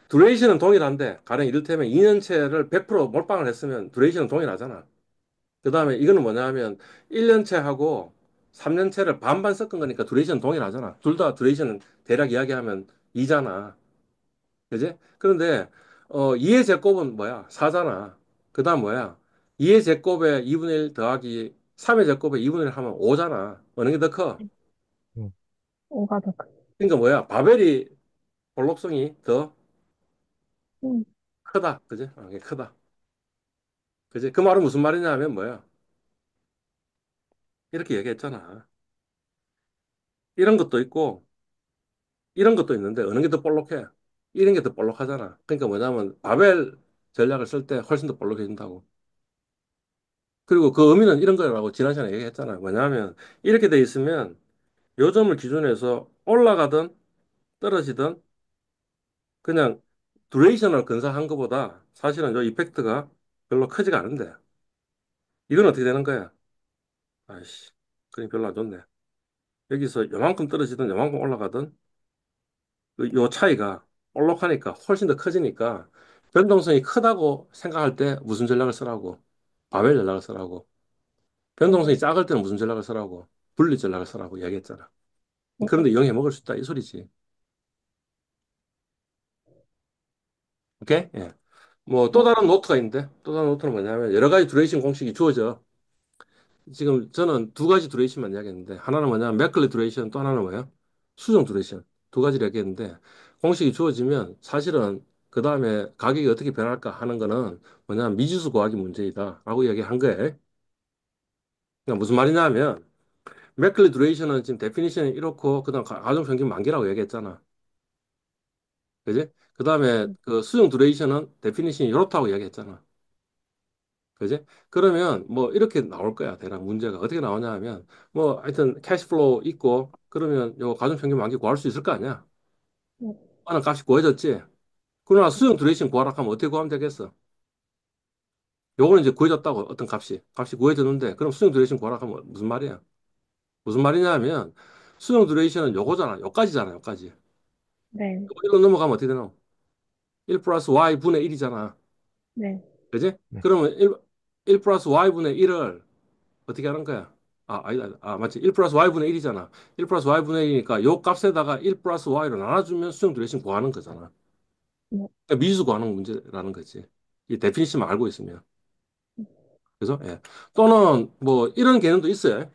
두레이션은 동일한데 가령 이를테면 2년치를 100% 몰빵을 했으면 두레이션은 동일하잖아. 그다음에 이거는 뭐냐면 1년치하고 3년치를 반반 섞은 거니까 두레이션 동일하잖아. 둘 다 두레이션은 대략 이야기하면 2잖아. 그지? 그런데 2의 제곱은 뭐야? 4잖아. 그다음 뭐야? 2의 제곱에 2분의 1 더하기 3의 제곱에 2분의 1 하면 5잖아. 어느 게 더 커? 음, 오가 더 큰. 그러니까 뭐야? 바벨이 볼록성이 더 음, 크다. 그지? 이게 크다. 그지? 그 말은 무슨 말이냐면 뭐야? 이렇게 얘기했잖아. 이런 것도 있고 이런 것도 있는데 어느 게 더 볼록해? 이런 게 더 볼록하잖아. 그러니까 뭐냐면 바벨 전략을 쓸 때 훨씬 더 볼록해진다고. 그리고 그 의미는 이런 거라고 지난 시간에 얘기했잖아. 뭐냐면 이렇게 돼 있으면 요점을 기준해서 올라가든 떨어지든 그냥 두레이션을 근사한 것보다 사실은 요 이펙트가 별로 크지가 않은데 이건 어떻게 되는 거야? 아이씨, 그림 별로 안 좋네. 여기서 요만큼 떨어지든 요만큼 올라가든 요 차이가 볼록하니까 훨씬 더 커지니까 변동성이 크다고 생각할 때 무슨 전략을 쓰라고? 바벨 전략을 쓰라고. 변동성이 네. 작을 때는 무슨 전략을 쓰라고? 분리 전략을 쓰라고 이야기했잖아. 네. 그런데 영해 먹을 수 있다 이 소리지. 오케이? 예. 뭐 또 네. 다른 노트가 있는데 또 다른 노트는 뭐냐면 여러 가지 듀레이션 공식이 주어져. 지금 저는 두 가지 듀레이션만 이야기했는데 하나는 뭐냐면 맥클리 듀레이션 또 하나는 뭐예요? 수정 듀레이션 두 가지를 얘기했는데 공식이 주어지면 사실은 그 다음에 가격이 어떻게 변할까 하는 거는 뭐냐면 미지수 구하기 문제이다라고 이야기한 거예요. 그러니까 무슨 말이냐면 맥클리 듀레이션은 지금 데피니션이 이렇고 그다음 가정 평균 만기라고 얘기했잖아. 그지? 그 다음에 그 수정 듀레이션은 데피니션이 이렇다고 이야기했잖아. 그지? 그러면 뭐 이렇게 나올 거야. 대략 문제가 어떻게 나오냐 하면 뭐 하여튼 캐시플로우 있고 그러면 요 가중평균 만기 구할 수 있을 거 아니야. 네. 하는 값이 구해졌지. 그러나 수정 듀레이션 구하라 하면 어떻게 구하면 되겠어? 요거는 이제 구해졌다고 어떤 값이 구해졌는데 그럼 수정 듀레이션 구하라 하면 무슨 말이야? 무슨 말이냐 하면 수정 듀레이션은 요거잖아. 요까지잖아. 요까지. 네. 요거 일로 넘어가면 어떻게 되노? 1 플러스 y분의 1이잖아. 네. 그지? 네. 그러면 1 플러스 y분의 1을 어떻게 하는 거야? 아니다. 맞지. 1 플러스 y분의 1이잖아. 1 플러스 y분의 1이니까 요 값에다가 1 플러스 y로 나눠주면 수정 듀레이션 구하는 거잖아. 네. 그러니까 미지수 구하는 문제라는 거지. 이 데피니션만 알고 있으면. 그래서, 예. 또는 뭐 이런 개념도 있어요.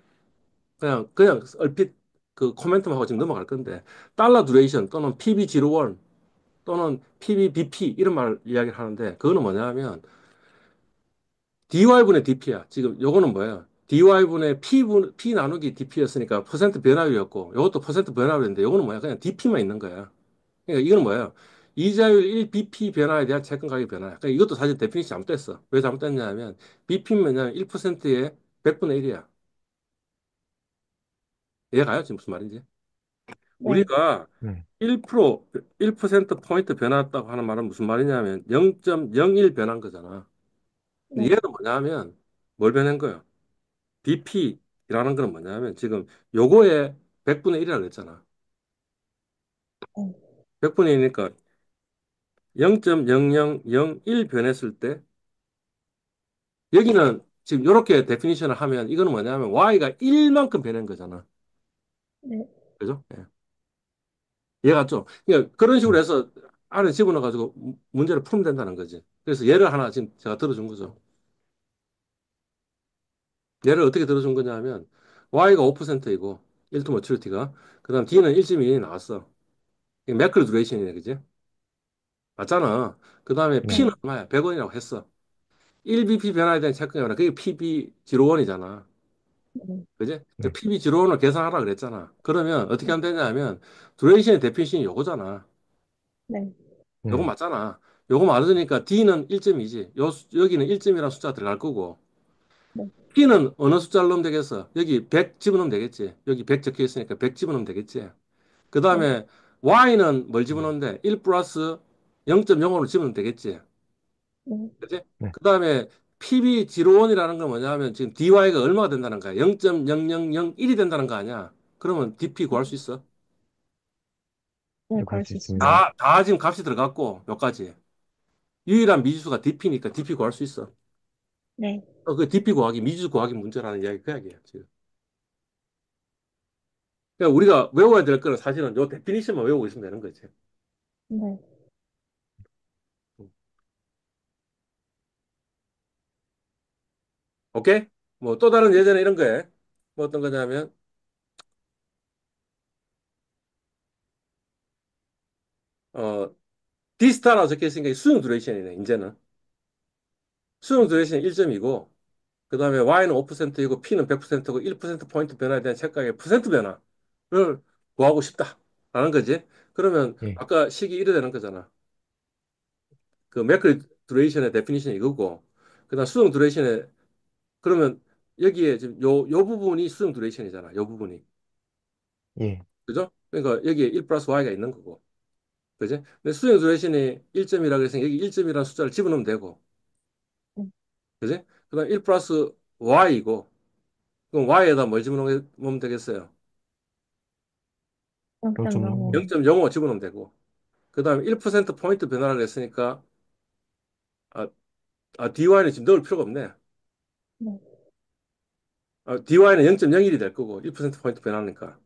그냥 얼핏 그 코멘트만 하고 지금 넘어갈 건데, 달러 듀레이션 또는 PB01 또는 PBBP 이런 말 이야기를 하는데, 그거는 뭐냐 하면 dy분의 dp야. 지금 요거는 뭐예요? dy분의 P 나누기 dp였으니까 퍼센트 변화율이었고, 요것도 퍼센트 변화율인데, 요거는 뭐야? 그냥 dp만 있는 거야. 그러니까 이거는 뭐예요? 이자율 1bp 변화에 대한 채권 가격 변화야. 그러니까 이것도 사실 데피니션 잘못됐어. 왜 잘못됐냐 하면, bp는 뭐냐면 1%의 100분의 1이야. 이해가요? 지금 무슨 말인지? 네. 우리가 네. 1% 포인트 변화했다고 하는 말은 무슨 말이냐면 0.01 변한 거잖아. 근데 네. 얘는 뭐냐면 뭘 변한 거예요? BP라는 건 뭐냐면 지금 요거에 100분의 1이라고 했잖아. 네. 100분의 1이니까 0.0001 변했을 때 여기는 지금 이렇게 데피니션을 하면 이거는 뭐냐면 y가 1만큼 변한 거잖아. 네. 그죠? 예. 얘가 좀 그러니까 그런 식으로 네. 해서 안에 집어넣어 가지고 문제를 풀면 된다는 거지. 그래서 예를 하나 지금 제가 들어준 거죠. 얘를 어떻게 들어준 거냐 하면 y가 5%이고 1to maturity가 그다음 d는 1.2이 나왔어. 이게 매크로 듀레이션이네, 그지? 맞잖아. 그다음에 네. p는 얼마야? 100원이라고 했어. 1bp 변화에 대한 채권이 나 그게 PB01이잖아. 네. 그지? 그 네. PB01을 계산하라 그랬잖아. 그러면 어떻게 네. 하면 되냐 하면 듀레이션의 데피니션이 요거잖아. 네. 요거 네. 맞잖아. 요거 맞으니까 d는 1점이지. 여기는 1점이라는 숫자 들어갈 거고 네. P는 어느 숫자를 넣으면 되겠어? 여기 100 집어넣으면 되겠지. 여기 100 적혀 있으니까 100 집어넣으면 되겠지. 그 네. 다음에 Y는 뭘 네. 집어넣는데 1 플러스 0.05를 집어넣으면 되겠지. 네. 그지? 네. 그 다음에 PB01이라는 건 뭐냐면 지금 DY가 얼마가 된다는 거야? 0.0001이 된다는 거 아니야? 그러면 DP 구할 수 있어? 네. 네, 볼 구할 수 수 있습니다. 있습니다. 다 지금 값이 들어갔고, 여기까지. 유일한 미지수가 DP니까 DP 구할 수 있어. 네. 그 DP 구하기, 미지수 구하기 문제라는 이야기 그 이야기야, 지금. 그러니까 우리가 외워야 될 거는 사실은 요 데피니션만 외우고 있으면 되는 거지. 네. 오케이? 뭐 또 다른 예전에 이런 거에 뭐 어떤 거냐면 어 D스타라고 적혀 있으니까 수용 듀레이션이네 이제는 수용 듀레이션이 1점이고 그다음에 Y는 5%이고 P는 100%고 1% 포인트 변화에 대한 책가의 퍼센트 변화를 구하고 싶다라는 거지. 그러면 예. 아까 식이 이래 되는 거잖아. 그 매크로 듀레이션의 데피니션이 이거고 그다음 수용 듀레이션의 그러면 여기에 지금 요 부분이 수용 듀레이션이잖아. 요 부분이. 예. 그죠? 그러니까 여기에 1 플러스 Y가 있는 거고. 그지? 근데 수행 듀레이션이 1점이라고 해서 여기 1점이라는 숫자를 집어넣으면 되고, 네. 그지? 그다음 1 플러스 y이고, 그럼 y에다 뭘 집어넣으면 되겠어요? 0.05. 0.05. 0.05 집어넣으면 되고, 그 다음에 1% 포인트 변화를 했으니까, 아, DY는 지금 넣을 필요가 없네. 네. DY는 0.01이 될 거고, 1% 포인트 변화니까.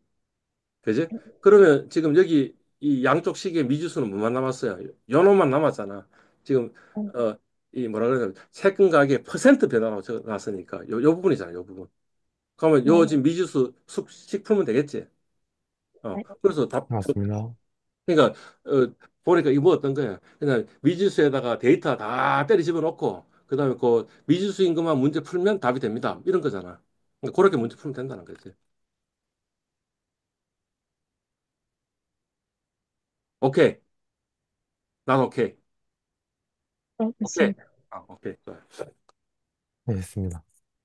그지? 그러면 지금 여기 이 양쪽 시기의 미지수는 뭐만 남았어요? 요 놈만 남았잖아. 지금, 네. 어, 이 뭐라 그러냐, 채권 가격의 퍼센트 변화라고 적어놨으니까, 요 부분이잖아, 요 부분. 그러면 요 네. 지금 미지수 씩 풀면 되겠지? 네. 그래서 답, 맞습니다. 그러니까 보니까 이거 뭐 어떤 거야? 그냥 미지수에다가 데이터 다 때려 집어넣고 그다음에 그 미지수인 것만 문제 풀면 답이 됩니다. 이런 거잖아. 그러니까 그렇게 문제 풀면 된다는 거지. 오케이. 난 오케이. 네. 오케이. 됐습니다. 오케이. 좋아요. 네, 됐습니다.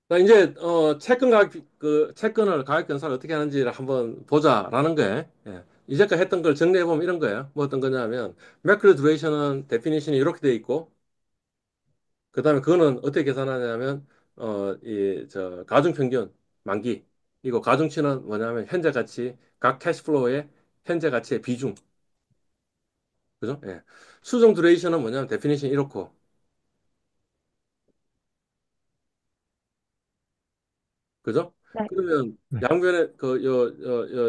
자, 이제 채권 가격 그 채권을 가격 변사를 어떻게 하는지를 한번 보자라는 거예요. 예. 이제까지 했던 걸 정리해 보면 이런 거예요. 뭐 어떤 거냐면 매크로 듀레이션은 데피니션이 이렇게 돼 있고 그다음에 그거는 어떻게 계산하냐면 이 저 가중 평균 만기 이거 가중치는 뭐냐면 현재 가치 각 캐시플로우의 현재 가치의 비중 그죠? 예. 수정 듀레이션은 뭐냐면 데피니션이 이렇고 그죠? 네. 그러면 네. 양변에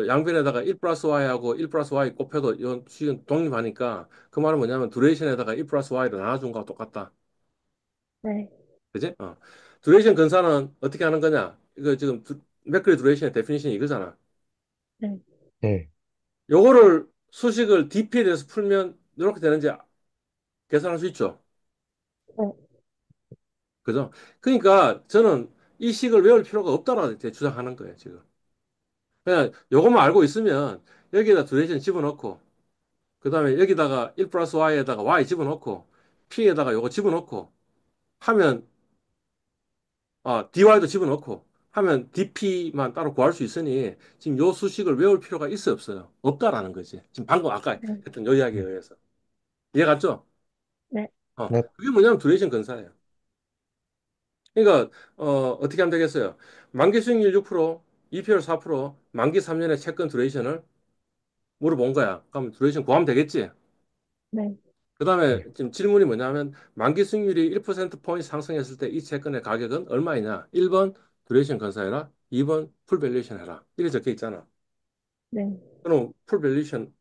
양변에다가 1 플러스 y하고 1 플러스 y 곱해도 이 수식은 독립하니까 그 말은 뭐냐면 듀레이션에다가 1 플러스 y를 나눠준 거와 똑같다. 네. 그지? 듀레이션 근사는 어떻게 하는 거냐? 이거 지금 매크로 듀레이션의 데피니션이 이거잖아. 네. 네. 요거를 수식을 DP에 대해서 풀면 이렇게 되는지 계산할 수 있죠. 네. 그죠? 그러니까 저는 이 식을 외울 필요가 없다라고 이렇게 주장하는 거예요, 지금. 그냥 요것만 알고 있으면 여기에다 듀레이션 집어넣고, 그 다음에 여기다가 1 플러스 y에다가 y 집어넣고, p에다가 요거 집어넣고 하면, dy도 집어넣고 하면 dp만 따로 구할 수 있으니 지금 요 수식을 외울 필요가 있어요, 없어요? 없다라는 거지. 지금 방금 아까 네. 했던 요 이야기에 네. 의해서. 이해 갔죠? 네. 네. 그게 뭐냐면 듀레이션 근사예요. 그러니까 어떻게 하면 되겠어요? 만기 수익률 6%, EPR 4%, 만기 3년의 채권 듀레이션을 물어본 거야. 그럼 듀레이션 구하면 되겠지? 네. 그다음에 네. 지금 질문이 뭐냐면 만기 수익률이 1% 포인트 상승했을 때 이 채권의 가격은 얼마이냐? 1번 듀레이션 건사해라. 2번 풀 밸류에이션 해라. 이렇게 적혀 있잖아. 네. 그럼 풀 밸류에이션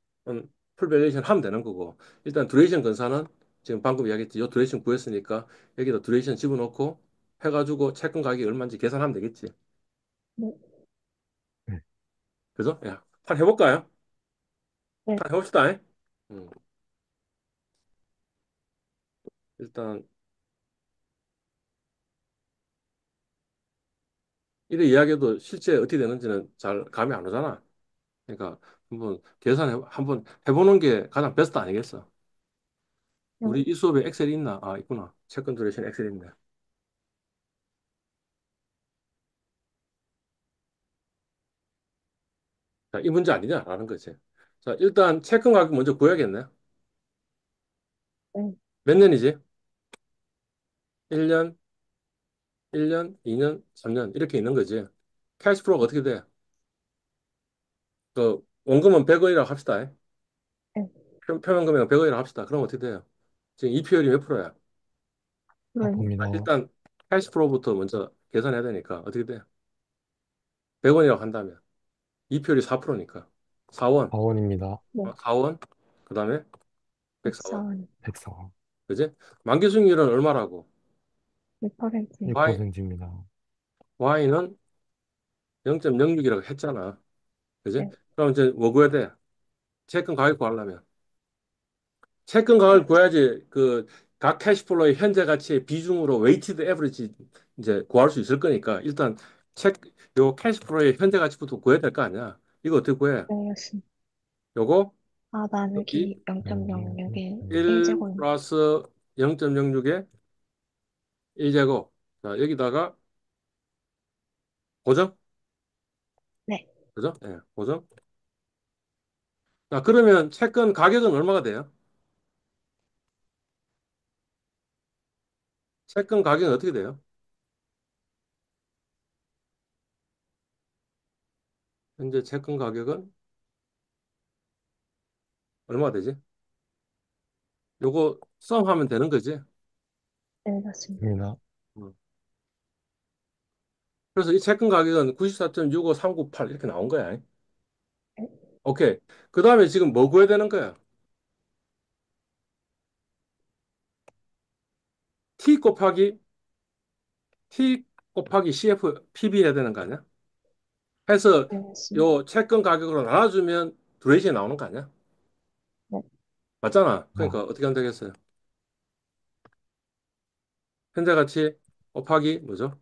하면 되는 거고. 일단 듀레이션 건사는 지금 방금 이야기했지. 요 듀레이션 구했으니까 여기다 듀레이션 집어넣고 해가지고 채권 가격이 얼마인지 계산하면 되겠지. 네. 네. 그죠? 야, 한번 해볼까요? 네. 한번 해봅시다. 음, 일단 이래 이야기해도 실제 어떻게 되는지는 잘 감이 안 오잖아. 그러니까 한번 해보는 게 가장 베스트 아니겠어? 네. 우리 이 수업에 엑셀이 있나? 있구나. 채권 듀레이션 엑셀 있네. 자, 이 문제 아니냐라는 거지. 자, 일단 채권 가격 먼저 구해야겠네. 네. 몇 년이지? 1년, 1년, 2년, 3년 이렇게 있는 거지. 캐시 플로우가 어떻게 돼? 그 원금은 100원이라고 합시다. 네. 표면 금액은 100원이라고 합시다. 그럼 어떻게 돼요? 지금 EPR이 몇 프로야? 네. 봅니다. 일단 캐시 플로우부터 먼저 계산해야 되니까 어떻게 돼? 100원이라고 한다면 EPR이 4%니까 4원, 4원입니다. 네. 4원, 그 다음에 104원. 104원. 104원. 그지? 만기 수익률은 얼마라고? 1%. Y, 1%입니다. Y는 0.06이라고 했잖아. 그지? 네. 그럼 이제 뭐 구해야 돼? 채권 가격 구하려면. 채권 가격을 구해야지 그 각 캐시플로우의 현재 가치의 비중으로 웨이티드 에버리지 이제 구할 수 있을 거니까 일단 요 캐시플로우의 현재 가치부터 구해야 될 거 아니야. 이거 어떻게 구해? 네. 였습니다. 요거 여기 나누기 여기 0.06에 1 1제곱. 플러스 0.06의 1제곱. 자, 여기다가 고정? 네. 그죠? 예, 고정. 자, 그러면 채권 가격은 얼마가 돼요? 채권 가격은 어떻게 돼요? 현재 채권 가격은 얼마 되지? 요거 썸하면 되는 거지? 네, 맞습니다. 맞습니다. 음. 그래서 이 채권 가격은 94.65398 이렇게 나온 거야. 네, 오케이. 그 다음에 지금 뭐 구해야 되는 거야? T 곱하기 T 곱하기 CF PB 해야 되는 거 아니야? 해서 네, 맞습니다. 요 채권 가격으로 나눠주면 두레이션이 나오는 거 아니야? 네, 맞잖아. 그러니까 아, 어떻게 하면 되겠어요? 현재 가치 곱하기 뭐죠?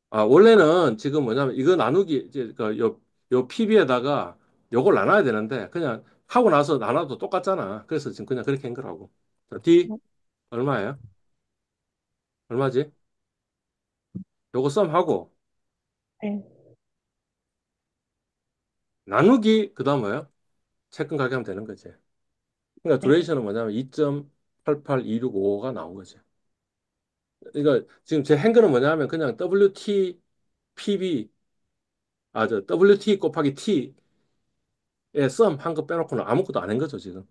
아, 원래는 지금 뭐냐면 이거 나누기 이제 요 PB에다가 요걸 나눠야 되는데 그냥 하고 나서 나눠도 똑같잖아. 그래서 지금 그냥 그렇게 한 거라고. 자, D 네, 얼마예요? 얼마지? 요거 썸하고 네, 나누기 그다음 뭐예요? 채권 가격하면 되는 거지. 그러니까 네, 두레이션은 뭐냐면 2.88265가 나온 거지. 그러니까 지금 제 행거는 뭐냐면 그냥 WT PB 저 WT 곱하기 T의 썸 한 거 빼놓고는 아무것도 안 한 거죠, 지금.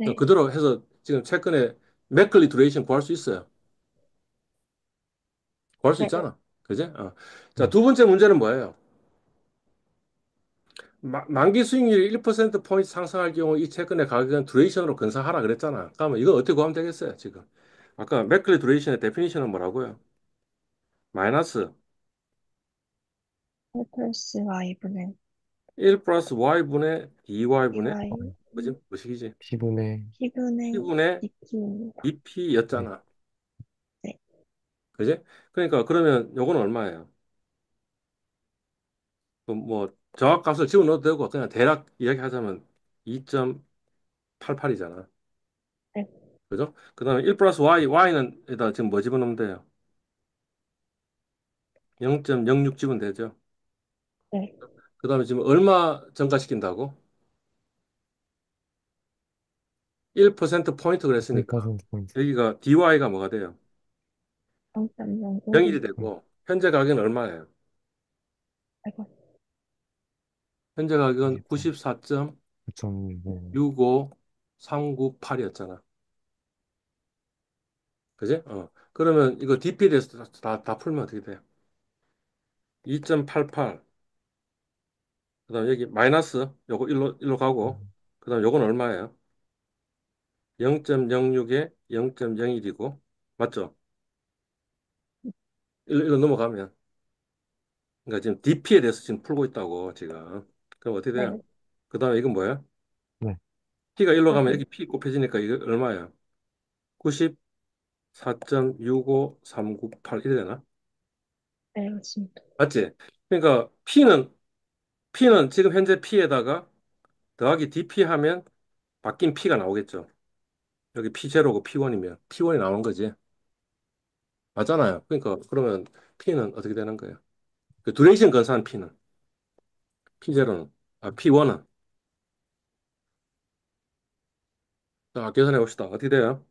그냥 네, 그대로 해서 지금 최근에 맥클리 두레이션 구할 수 있어요. 구할 수 네, 있잖아. 그지? 어. 자, 네. 두 번째 문제는 뭐예요? 만기 수익률이 1%포인트 상승할 경우 이 채권의 가격은 두레이션으로 근사하라 그랬잖아. 그러면 이거 어떻게 구하면 되겠어요, 지금? 아까 맥클리 두레이션의 데피니션은 뭐라고요? 마이너스 플러스 Y분의 1 플러스 Y분의 DY분의 DY, 뭐지? 뭐식이지? T분의, T분의 T분의 DQ입니다. 네. DP였잖아. 네, 그지? 그러니까 그러면 요거는 얼마예요? 그럼 뭐 정확값을 집어넣어도 되고 그냥 대략 이야기하자면 2.88이잖아. 네, 그죠? 그 다음에 1 플러스 Y는 에다 지금 뭐 집어넣으면 돼요? 0.06 집으면 되죠. 네, 그 다음에 지금 얼마 증가시킨다고? 1% 포인트 그랬으니까 1%포인트. 여기가 DY가 뭐가 돼요? 0일이 0.01입니다. 네. 되고 현재 가격은 얼마예요? 아이고, 현재 가격은 이게 또 94.65398이었잖아. 9.1, 그지? 그러면 이거 DP에 대해서 다 풀면 어떻게 돼요? 2.88. 그다음 여기 마이너스 요거 일로 가고 그다음 요건 얼마예요? 0.06에 0.01이고 맞죠? 일로 넘어가면 그러니까 지금 DP에 대해서 지금 풀고 있다고 지금. 그럼 어떻게 돼요? 네, 그다음에 이건 뭐예요? 네. P가 일로 가면 답이, 여기 P 곱해지니까 이거 얼마예요? 94.65398 이래 되나? 네, 맞습니다. 맞지? 그러니까 P는 지금 현재 P에다가 더하기 DP 하면 바뀐 P가 나오겠죠. 여기 P0고 P1이면 P1이 나오는 거지. 맞잖아요. 그러니까 그러면 P는 어떻게 되는 거예요? 그 두레이션 근사한 P는 P0는 P1은 자 계산해 봅시다. 어떻게 돼요?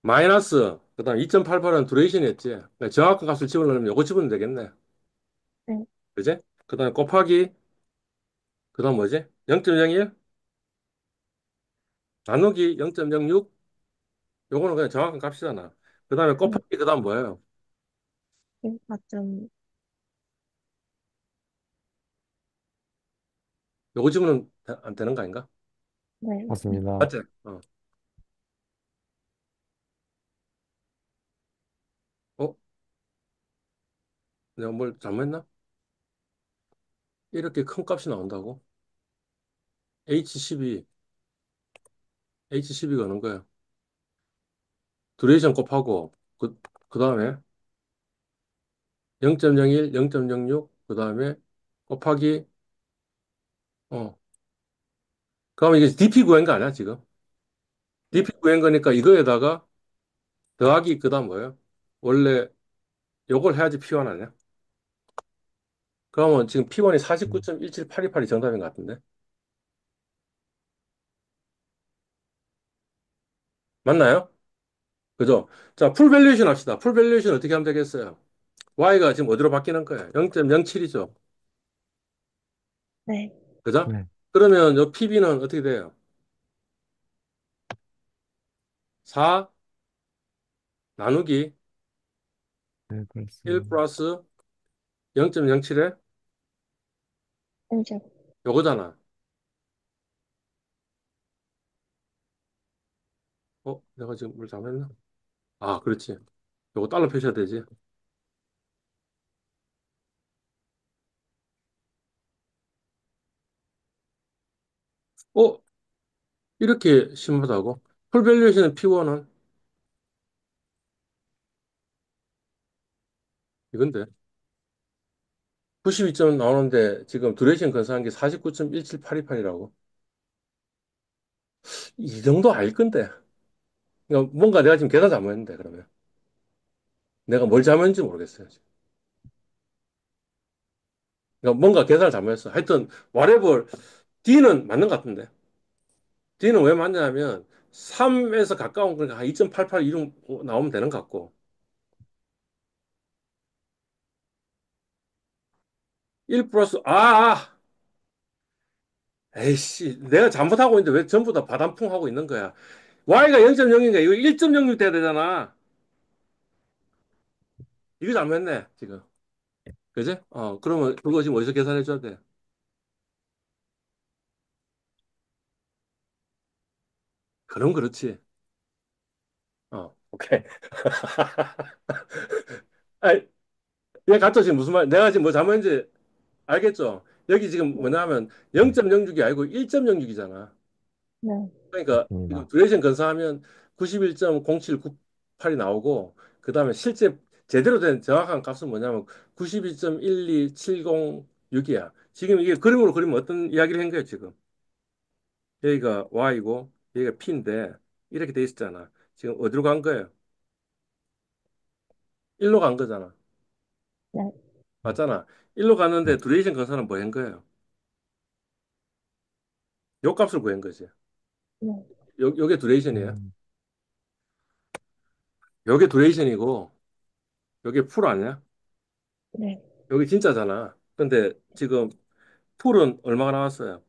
마이너스 그다음 2.88은 두레이션이었지. 그러니까 정확한 값을 집어넣으면 요거 집으면 되겠네. 네, 그지? 그다음에 곱하기 그다음 뭐지? 0.01 나누기 0.06 요거는 그냥 정확한 값이잖아. 그다음에 네, 곱하기 그다음 뭐예요? 4점, 요거 집으면 안 되는 거 아닌가? 네, 맞습니다. 맞습니다. 맞지? 어. 어? 내가 뭘 잘못했나? 이렇게 큰 값이 나온다고? H12 H12가 어는 거야. 두레이션 곱하고 그 다음에 0.01, 0.06, 그 다음에 곱하기 어 그러면 이게 DP 구한 거 아니야 지금? 네, DP 구한 거니까 이거에다가 더하기 그 다음 뭐예요? 원래 요걸 해야지 P1 아니야? 그러면 지금 P1이 음, 49.17828이 정답인 것 같은데 맞나요? 그죠? 자, 풀 밸류에이션 합시다. 풀 밸류에이션 어떻게 하면 되겠어요? Y가 지금 어디로 바뀌는 거예요? 0.07이죠. 네, 그죠? 네. 그러면 요 PB는 어떻게 돼요? 4 나누기 네, 플러스 1 플러스 0.07에 이제, 요거잖아. 내가 지금 뭘 잘못했나? 아, 그렇지. 요거 달러 표시해야 되지. 어, 이렇게 심하다고? 풀 밸류에이션의 P1은 이건데. 92점 나오는데 지금 듀레이션 건사한 게 49.17828이라고. 이 정도 알 건데. 그러니까 뭔가 내가 지금 계산 잘못했는데, 그러면. 내가 뭘 잘못했는지 모르겠어요. 지금. 그러니까 뭔가 계산을 잘못했어. 하여튼, whatever. D는 맞는 것 같은데. D는 왜 맞냐면, 3에서 가까운 거니까 한 2.88 이름 나오면 되는 것 같고. 1 플러스, 에이씨, 내가 잘못하고 있는데 왜 전부 다 바단풍 하고 있는 거야. Y가 0.0인가? 이거 1.06 돼야 되잖아. 이거 잘못했네, 지금. 그지? 그러면 그거 지금 어디서 계산해 줘야 돼? 그럼 그렇지. 오케이. 아, 얘 갔죠, 지금 무슨 말, 내가 지금 뭐 잘못했는지 알겠죠? 여기 지금 네, 뭐냐면 네, 0.06이 아니고 1.06이잖아. 네, 그러니까 이거 맞습니다. 듀레이션 건사하면 91.0798이 나오고, 그 다음에 실제 제대로 된 정확한 값은 뭐냐면 92.12706이야. 지금 이게 그림으로 그리면 어떤 이야기를 한 거야, 지금? 여기가 Y고, 여기가 P인데, 이렇게 돼 있었잖아. 지금 어디로 간 거예요? 1로 간 거잖아. 네, 맞잖아. 1로 네, 갔는데 듀레이션 건사는 뭐 한 거예요? 요 값을 구한 거지. 네, 요게 듀레이션이에요. 음, 요게 듀레이션이고, 요게 풀 아니야? 네, 요게 진짜잖아. 근데 지금 풀은 얼마가 나왔어요?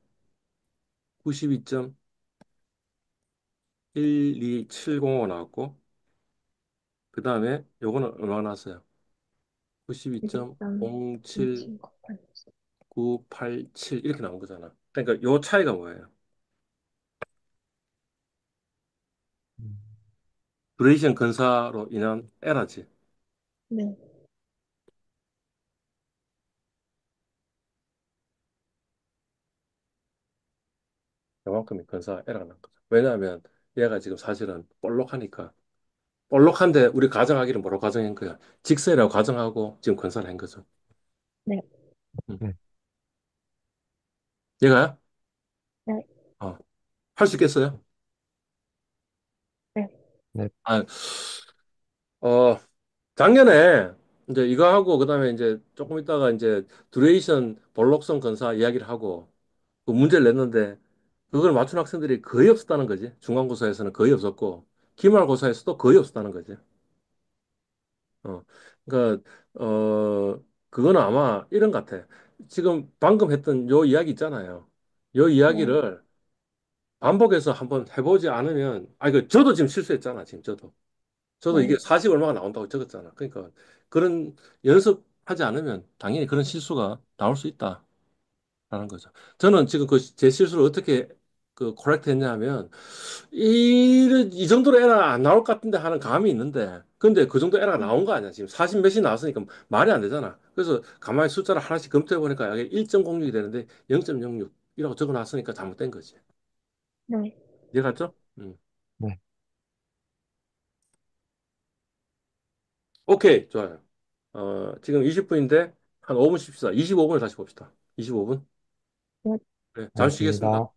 92.12705 나왔고, 그 다음에 요거는 얼마가 나왔어요? 92.07987 2.2798. 이렇게 나온 거잖아. 그러니까 요 차이가 뭐예요? 음, 듀레이션 근사로 인한 에러지. 네, 요만큼의 근사 에러가 난 거죠. 왜냐하면 얘가 지금 사실은 볼록하니까. 볼록한데 우리 가정하기를 뭐로 가정한 거야? 직선이라고 가정하고 지금 근사를 한 거죠. 네, 음. 네, 얘가요? 네, 어. 할 수 있겠어요? 네, 네, 아, 어, 작년에 이제 이거 하고 그다음에 이제 조금 있다가 이제 듀레이션 볼록성 근사 이야기를 하고 그 문제를 냈는데 그걸 맞춘 학생들이 거의 없었다는 거지. 중간고사에서는 거의 없었고 기말고사에서도 거의 없었다는 거지. 어, 그러니까 그거는 아마 이런 것 같아. 지금 방금 했던 요 이야기 있잖아요. 요 네, 이야기를 반복해서 한번 해보지 않으면, 그 저도 지금 실수했잖아. 지금 저도 이게 네, 40 얼마가 나온다고 적었잖아. 그러니까 그런 연습하지 않으면 당연히 그런 실수가 나올 수 있다라는 거죠. 저는 지금 그 제 실수를 어떻게 그 코렉트 했냐면 이 정도로 에러 안 나올 것 같은데 하는 감이 있는데 근데 그 정도 에러가 나온 거 아니야. 지금 40 몇이 나왔으니까 말이 안 되잖아. 그래서 가만히 숫자를 하나씩 검토해 보니까 이게 1.06이 되는데 0.06이라고 적어 놨으니까 잘못된 거지. 네, 이해갔죠? 네, 오케이, 좋아요. 지금 20분인데 한 5분 쉽시다. 25분을 다시 봅시다. 25분? 네. 네, 잠시 쉬겠습니다. 알겠습니다.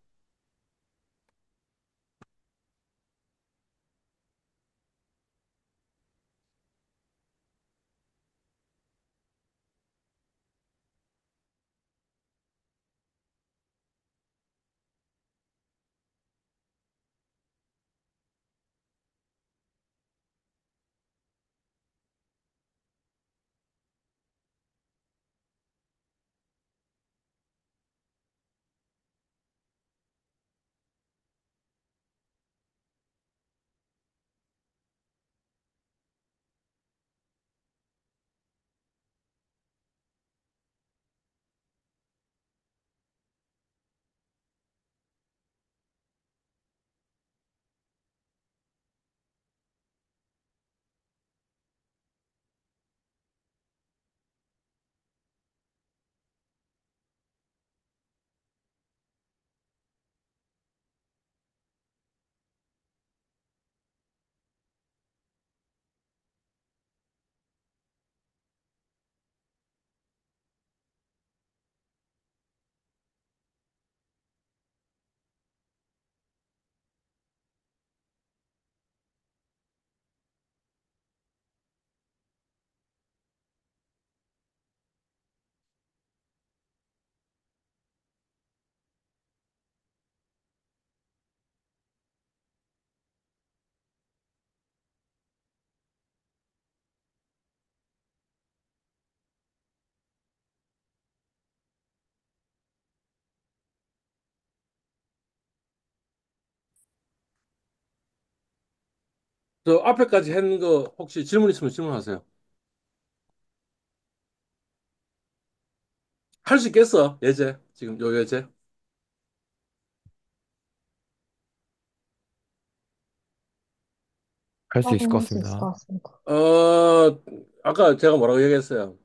저 앞에까지 했는 거 혹시 질문 있으면 질문하세요. 할 수 있겠어? 예제. 지금 요 예제. 할 수 있을 것 확인할 수 있을 것 같습니다. 같습니다. 아까 제가 뭐라고 얘기했어요?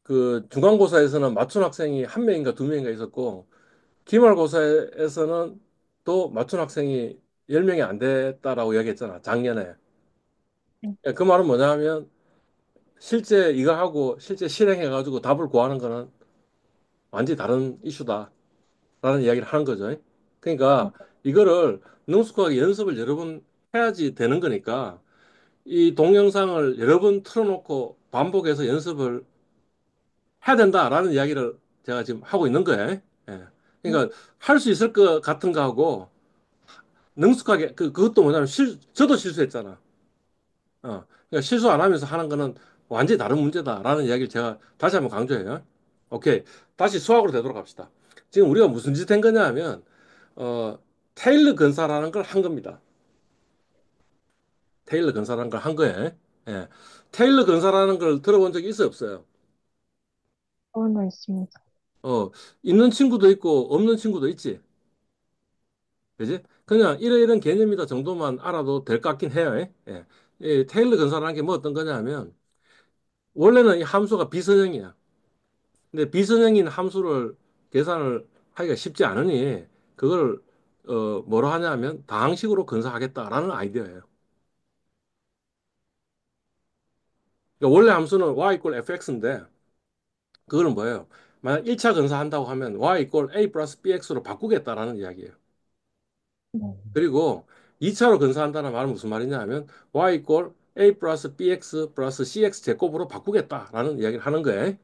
그 중간고사에서는 맞춘 학생이 한 명인가 두 명인가 있었고, 기말고사에서는 또 맞춘 학생이 10명이 안 됐다라고 얘기했잖아, 작년에. 네, 그 말은 뭐냐 하면, 실제 이거 하고 실제 실행해가지고 답을 구하는 거는 완전히 다른 이슈다라는 이야기를 하는 거죠. 네, 그러니까 이거를 능숙하게 연습을 여러 번 해야지 되는 거니까, 이 동영상을 여러 번 틀어놓고 반복해서 연습을 해야 된다라는 이야기를 제가 지금 하고 있는 거예요. 예. 네, 그러니까 할 수 있을 것 같은 거하고 능숙하게 그것도 뭐냐면 저도 실수했잖아. 그러니까 실수 안 하면서 하는 거는 완전히 다른 문제다라는 이야기를 제가 다시 한번 강조해요. 오케이. 다시 수학으로 되돌아갑시다. 지금 우리가 무슨 짓 한 거냐 하면 어, 테일러 건사라는 걸 한 겁니다. 테일러 건사라는 걸 한 거예요. 예. 테일러 건사라는 걸 들어본 적이 있어요, 없어요? 오늘 있습니다. 어, 있는 친구도 있고 없는 친구도 있지. 그지? 그냥 이런 개념이다 정도만 알아도 될 것 같긴 해요. 예. 예. 이 테일러 건사라는 게 뭐 어떤 거냐 하면 원래는 이 함수가 비선형이야. 근데 비선형인 함수를 계산을 하기가 쉽지 않으니 그걸 뭐로 하냐면 다항식으로 건사하겠다라는 아이디어예요. 그러니까 원래 함수는 y fx인데 그거는 뭐예요? 만약 1차 건사한다고 하면 y a 플러스 bx로 바꾸겠다라는 이야기예요. 네, 그리고 2차로 근사한다는 말은 무슨 말이냐 하면 y a 플러스 bx 플러스 cx 제곱으로 바꾸겠다라는 이야기를 하는 거예요.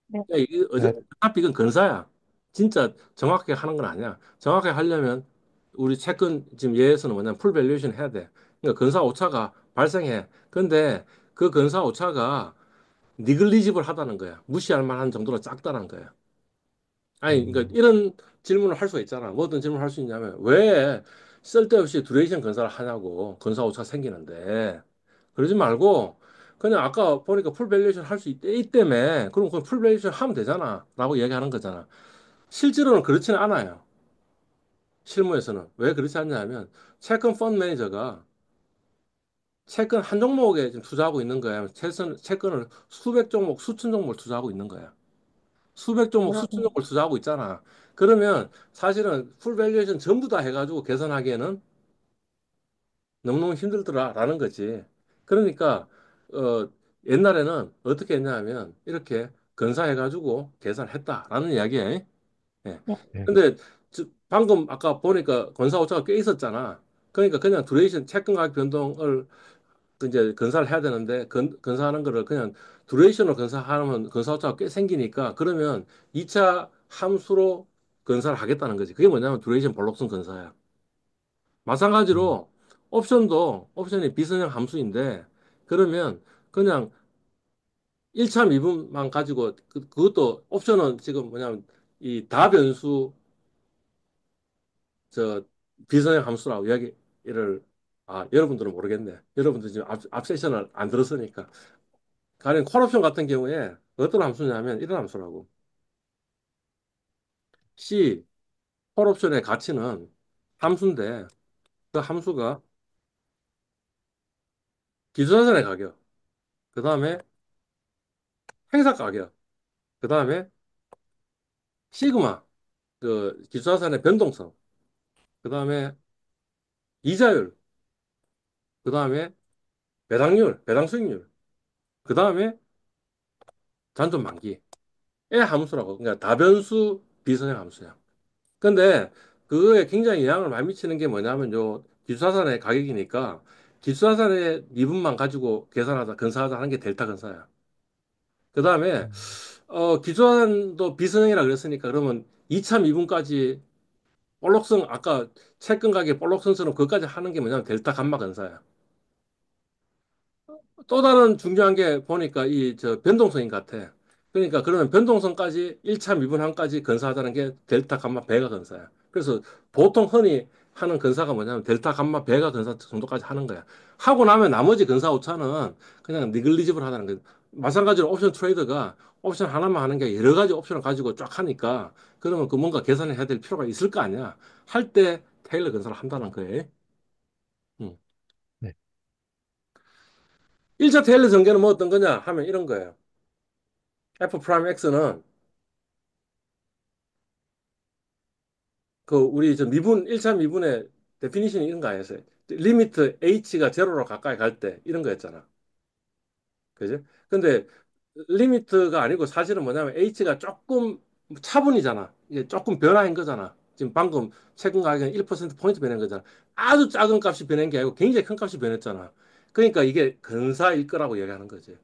네, 그러니까 이게 네, 어차피 이건 근사야. 진짜 정확하게 하는 건 아니야. 정확하게 하려면 우리 채권 지금 예에서는 뭐냐면 풀 밸류에이션 해야 돼. 그러니까 근사 오차가 발생해. 근데 그 근사 오차가 니글리지블 하다는 거야. 무시할 만한 정도로 작다는 거야. 아니, 그러니까 음, 이런 질문을 할 수가 있잖아. 뭐 어떤 질문을 할 수 있냐면 왜 쓸데없이 듀레이션 건사를 하냐고. 건사 오차가 생기는데. 그러지 말고 그냥 아까 보니까 풀 밸류에이션 할 수 있다며. 그럼 그냥 풀 밸류에이션 하면 되잖아. 라고 얘기하는 거잖아. 실제로는 그렇지는 않아요. 실무에서는. 왜 그렇지 않냐 하면 채권 펀드 매니저가 채권 한 종목에 지금 투자하고 있는 거야. 채권을 수백 종목, 수천 종목을 투자하고 있는 거야. 수백 종목, 수천 그러면, 종목을 투자하고 있잖아. 그러면 사실은 풀 밸류에이션 전부 다 해가지고 계산하기에는 너무너무 힘들더라라는 거지. 그러니까 어, 옛날에는 어떻게 했냐 하면 이렇게 근사해가지고 계산을 했다라는 이야기예요. 예. 네, 네, 근데 방금 아까 보니까 건사 오차가 꽤 있었잖아. 그러니까 그냥 두레이션 채권 가격 변동을 그 이제 건사를 해야 되는데 건사하는 거를 그냥 두레이션으로 건사하면 건사 오차가 꽤 생기니까 그러면 2차 함수로 건사를 하겠다는 거지. 그게 뭐냐면 두레이션 볼록성 건사야. 음, 마찬가지로 옵션이 비선형 함수인데 그러면 그냥 1차 미분만 가지고 그것도 옵션은 지금 뭐냐면 이 다변수 저 비선형 함수라고 이야기를 여러분들은 모르겠네. 여러분들 지금 앞 세션을 안 들었으니까. 가령 콜옵션 같은 경우에 어떤 함수냐면 이런 함수라고. C 콜옵션의 가치는 함수인데 그 함수가 기술자산의 가격, 그 다음에 행사 가격, 그 다음에 시그마 그 기술자산의 변동성, 그 다음에 이자율, 그 다음에 배당 수익률, 그 다음에 잔존 만기의 함수라고. 그러니까 다변수 비선형 함수야. 근데 그거에 굉장히 영향을 많이 미치는 게 뭐냐면 요 기술자산의 가격이니까 기술자산의 미분만 가지고 계산하자 근사하자 하는 게 델타 근사야. 그 다음에 음, 기술자산도 비선형이라 그랬으니까 그러면 2차 미분까지 볼록성 아까 채권 가격 볼록성처럼 그것까지 하는 게 뭐냐면 델타 감마 근사야. 또 다른 중요한 게 보니까 이 저 변동성인 것 같아. 그러니까 그러면 변동성까지 1차 미분항까지 근사하다는 게 델타 감마 베가 근사야. 그래서 보통 흔히 하는 근사가 뭐냐면 델타, 감마, 베가 근사 정도까지 하는 거야. 하고 나면 나머지 근사 오차는 그냥 니글리지블 하다는 거야. 마찬가지로 옵션 트레이더가 옵션 하나만 하는 게 여러 가지 옵션을 가지고 쫙 하니까 그러면 그 뭔가 계산을 해야 될 필요가 있을 거 아니야. 할 때 테일러 근사를 한다는 거예요. 음. 네. 1차 테일러 전개는 뭐 어떤 거냐 하면 이런 거예요. F 프라임 X는 그 우리 저 미분 1차 미분의 데피니션이 이런 거 아니었어요? 리미트 h가 제로로 가까이 갈 때 이런 거였잖아. 그지? 근데 리미트가 아니고 사실은 뭐냐면 h가 조금 차분이잖아. 이게 조금 변화한 거잖아. 지금 방금 최근 가격은 1% 포인트 변한 거잖아. 아주 작은 값이 변한 게 아니고 굉장히 큰 값이 변했잖아. 그러니까 이게 근사일 거라고 얘기하는 거지.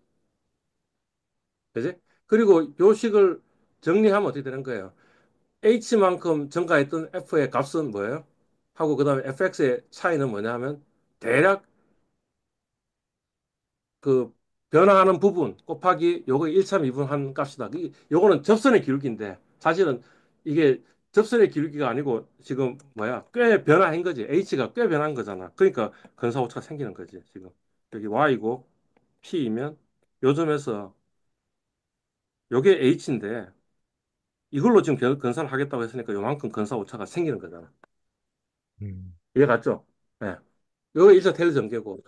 그지? 그리고 요 식을 정리하면 어떻게 되는 거예요? h만큼 증가했던 f의 값은 뭐예요? 하고 그다음에 fx의 차이는 뭐냐 하면 대략 그 변화하는 부분 곱하기 요거 1차 미분한 값이다. 요거는 접선의 기울기인데 사실은 이게 접선의 기울기가 아니고 지금 뭐야 꽤 변화한 거지. h가 꽤 변한 거잖아. 그러니까 근사오차가 생기는 거지. 지금 여기 y고 p이면 요점에서 요게 h인데 이걸로 지금 근사를 하겠다고 했으니까 요만큼 근사오차가 생기는 거잖아. 음, 이해 갔죠? 예. 요거 1차 테일러 전개고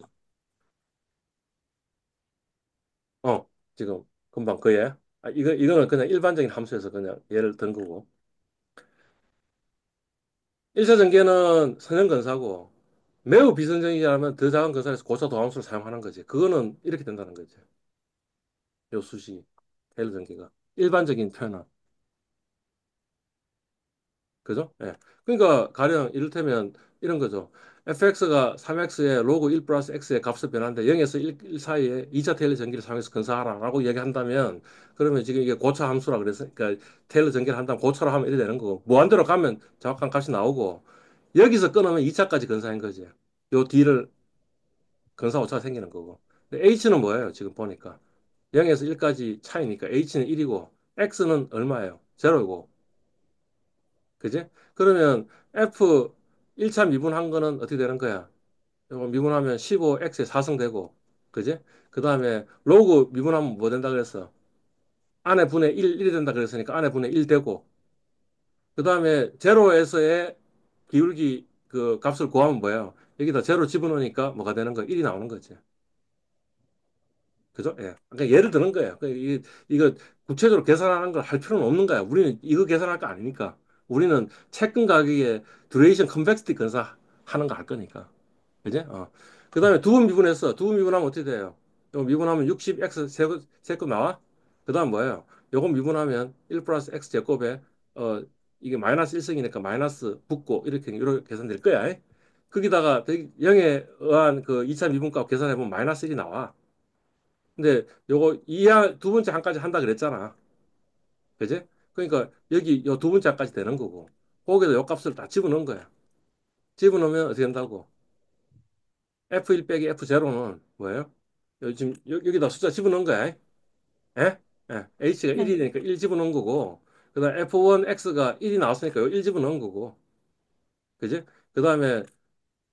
어 지금 금방 그에 이거는 그냥 일반적인 함수에서 그냥 예를 든 거고 1차 전개는 선형근사고 매우 비선형이라면 더 작은 근사에서 고차 도함수를 사용하는 거지. 그거는 이렇게 된다는 거지. 요 수식 테일러 전개가 일반적인 표현은 그죠? 예. 그러니까 가령 이를테면 이런 거죠. fx가 3x의 로그 1 플러스 x의 값을 변하는데 0에서 1 사이에 2차 테일러 전기를 사용해서 근사하라라고 얘기한다면 그러면 지금 이게 고차 함수라 그래서 그러니까 테일러 전기를 한다면 고차로 하면 이래 되는 거고 무한대로 가면 정확한 값이 나오고 여기서 끊으면 2차까지 근사한 거지. 요 뒤를 근사 오차가 생기는 거고. 근데 h는 뭐예요? 지금 보니까 0에서 1까지 차이니까 h는 1이고 x는 얼마예요? 제로이고 그지? 그러면 F 1차 미분한 거는 어떻게 되는 거야? 이거 미분하면 15x에 4승 되고, 그지? 그 다음에 로그 미분하면 뭐 된다 그랬어? 안에 분의 1이 된다 그랬으니까 안에 분의 1 되고, 그 다음에 제로에서의 기울기 그 값을 구하면 뭐예요? 여기다 제로 집어넣으니까 뭐가 되는 거야? 1이 나오는 거지. 그죠? 예. 그러니까 예를 드는 거예요. 그러니까 이거 구체적으로 계산하는 걸 할 필요는 없는 거야. 우리는 이거 계산할 거 아니니까. 우리는 채권 가격의 듀레이션 컨벡시티 근사하는 거 할 거니까. 그지? 그 다음에 두 번 미분했어. 두 번 미분하면 어떻게 돼요? 이거 미분하면 60x 세곱 나와? 그 다음 뭐예요? 요거 미분하면 1 플러스 x 제곱에, 이게 마이너스 1승이니까 마이너스 붙고 이렇게 계산될 거야. 거기다가 0에 의한 그 2차 미분값 계산해보면 마이너스 1이 나와. 근데 요거 이하 두 번째 한까지 한다 그랬잖아. 그지? 그러니까 여기 요 두 번째 한까지 되는 거고. 거기다 요 값을 다 집어넣은 거야. 집어넣으면 어떻게 된다고? F1 빼기 F0는 뭐예요? 지금 여기다 숫자 집어넣은 거야. 예? 예. H가 네. 1이 되니까 1 집어넣은 거고. 그다음 F1X가 1이 나왔으니까 1 집어넣은 거고. 그지? 그다음에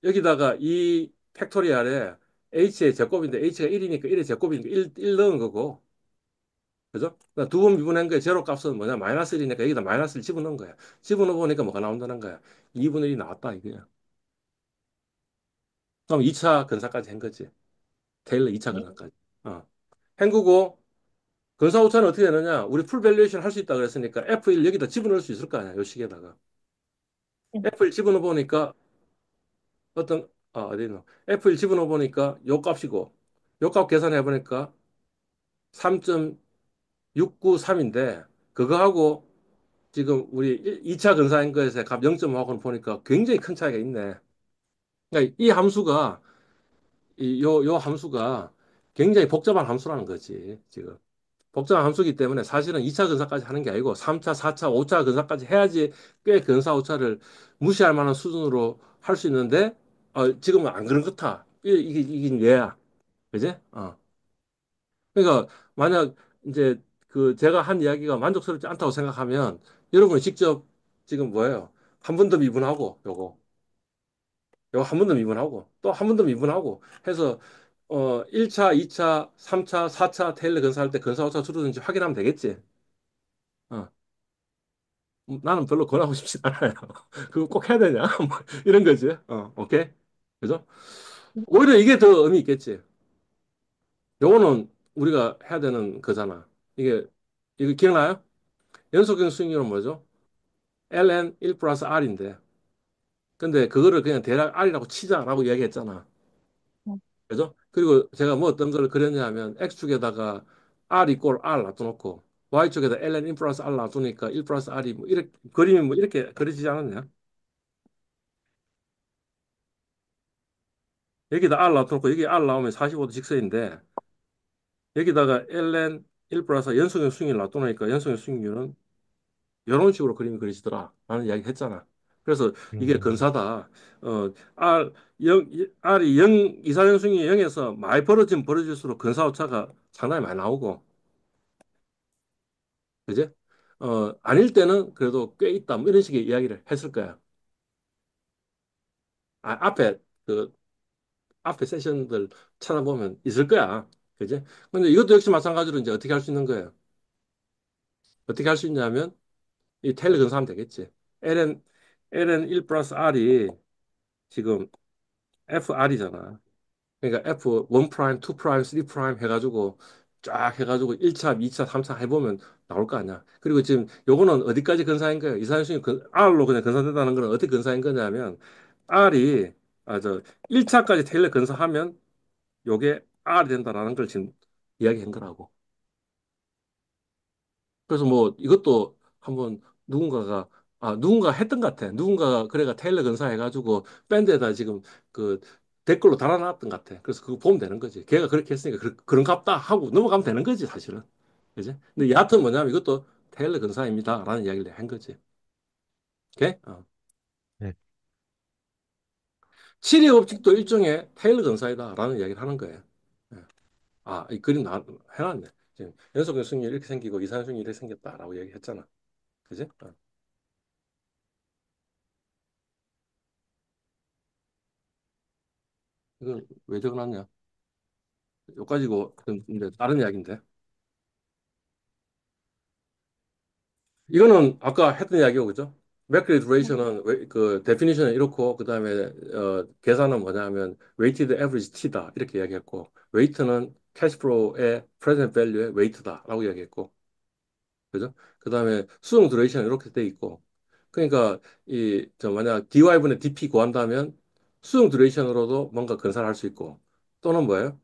여기다가 이 팩토리얼에 H의 제곱인데 H가 1이니까 1의 제곱이니까 1 넣은 거고. 그죠? 그러니까 두 번 미분한 거에 제로 값은 뭐냐? 마이너스 1이니까 여기다 마이너스를 집어넣은 거야. 집어넣어 보니까 뭐가 나온다는 거야? 2분의 1이 나왔다 이거야. 그럼 2차 근사까지 한 거지. 테일러 2차 네. 근사까지. 어. 헹구고 근사 오차는 어떻게 되느냐? 우리 풀 밸류에이션 할 수 있다 그랬으니까 F1 여기다 집어넣을 수 있을 거 아니야. 요 식에다가. 네. F1 집어넣어 보니까 어떤 어디 있노? F1 집어넣어 보니까 요 값이고 요 값 계산해 보니까 3.693인데 그거하고 지금 우리 2차 근사인 거에서 값 0.5하고는 보니까 굉장히 큰 차이가 있네. 그러니까 이 함수가 요 함수가 굉장히 복잡한 함수라는 거지, 지금. 복잡한 함수기 때문에 사실은 2차 근사까지 하는 게 아니고 3차, 4차, 5차 근사까지 해야지 꽤 근사 5차를 무시할 만한 수준으로 할 수 있는데 지금은 안 그런 것 같아. 이긴 얘야. 그지? 그러니까 만약 이제 그 제가 한 이야기가 만족스럽지 않다고 생각하면 여러분이 직접 지금 뭐예요? 한 번 더 미분하고 요거 요거 한 번 더 미분하고 또 한 번 더 미분하고 해서 1차, 2차, 3차, 4차 테일러 근사할 때 근사 오차 줄어드는지 확인하면 되겠지. 어. 나는 별로 권하고 싶지 않아요. 그거 꼭 해야 되냐? 뭐 이런 거지. 오케이. 그죠? 오히려 이게 더 의미 있겠지. 요거는 우리가 해야 되는 거잖아. 이게 기억나요? 연속형 수익률은 뭐죠? ln 1 플러스 r인데. 근데 그거를 그냥 대략 r이라고 치자라고 이야기했잖아. 네. 그죠? 그리고 제가 뭐 어떤 걸 그렸냐 하면 x축에다가 r 이꼴 r 놔둬놓고 y축에다 ln 1 플러스 r 놔두니까 1 플러스 r이 뭐 이렇게 그림이 뭐 이렇게 그려지지 않았냐? 여기다 r 놔둬놓고 여기 r 나오면 45도 직선인데 여기다가 ln 1 플러스 연속형 수익률 놔둬놓으니까 연속형 수익률은 이런 식으로 그림이 그려지더라. 라는 이야기 했잖아. 그래서 이게 음, 근사다. R, R이 0, 이사형 수익률이 0에서 많이 벌어지면 벌어질수록 근사 오차가 상당히 많이 나오고, 그지? 아닐 때는 그래도 꽤 있다. 뭐 이런 식의 이야기를 했을 거야. 앞에, 그, 앞에 세션들 찾아보면 있을 거야. 그지? 근데 이것도 역시 마찬가지로 이제 어떻게 할 수 있는 거예요? 어떻게 할 수 있냐면, 이 테일러 근사하면 되겠지. ln, ln 1 플러스 r이 지금 FR이잖아. 그러니까 F1 프라임, 2 프라임, 3 프라임 해가지고 쫙 해가지고 1차, 2차, 3차 해보면 나올 거 아니야. 그리고 지금 요거는 어디까지 근사인 거예요? 이사형수님 R로 그냥 근사된다는 거는 어떻게 근사인 거냐면 R이 저 1차까지 테일러 근사하면 요게 R이 된다라는 걸 지금 이야기한 거라고. 그래서 뭐 이것도 한번 누군가 했던 것 같아. 누군가가 그래가 테일러 근사해가지고 밴드에다 지금 그 댓글로 달아놨던 것 같아. 그래서 그거 보면 되는 거지. 걔가 그렇게 했으니까 그런갑다 하고 넘어가면 되는 거지 사실은. 그지? 근데 여하튼 뭐냐면 이것도 테일러 근사입니다라는 이야기를 한 거지. 오케이? 네. 치리 법칙도 일종의 테일러 근사이다라는 이야기를 하는 거예요. 예. 이 그림 해놨네. 지금 연속의 승률 이렇게 생기고 이상한 승률이 이렇게 생겼다라고 얘기했잖아. 그지? 이건 왜 적어놨냐? 요까지고 근데 다른 이야기인데 이거는 아까 했던 이야기고 그죠? 매크로 네. 듀레이션은 그 데피니션은 이렇고 그다음에 계산은 뭐냐면 weighted average t다 이렇게 이야기했고 weight는 캐시플로우의 present value의 weight다라고 이야기했고 그죠? 그다음에 수동 듀레이션은 이렇게 돼 있고 그러니까 이 저 만약 dy분의 dp 구한다면 수동 듀레이션으로도 뭔가 근사를 할 수 있고 또는 뭐예요?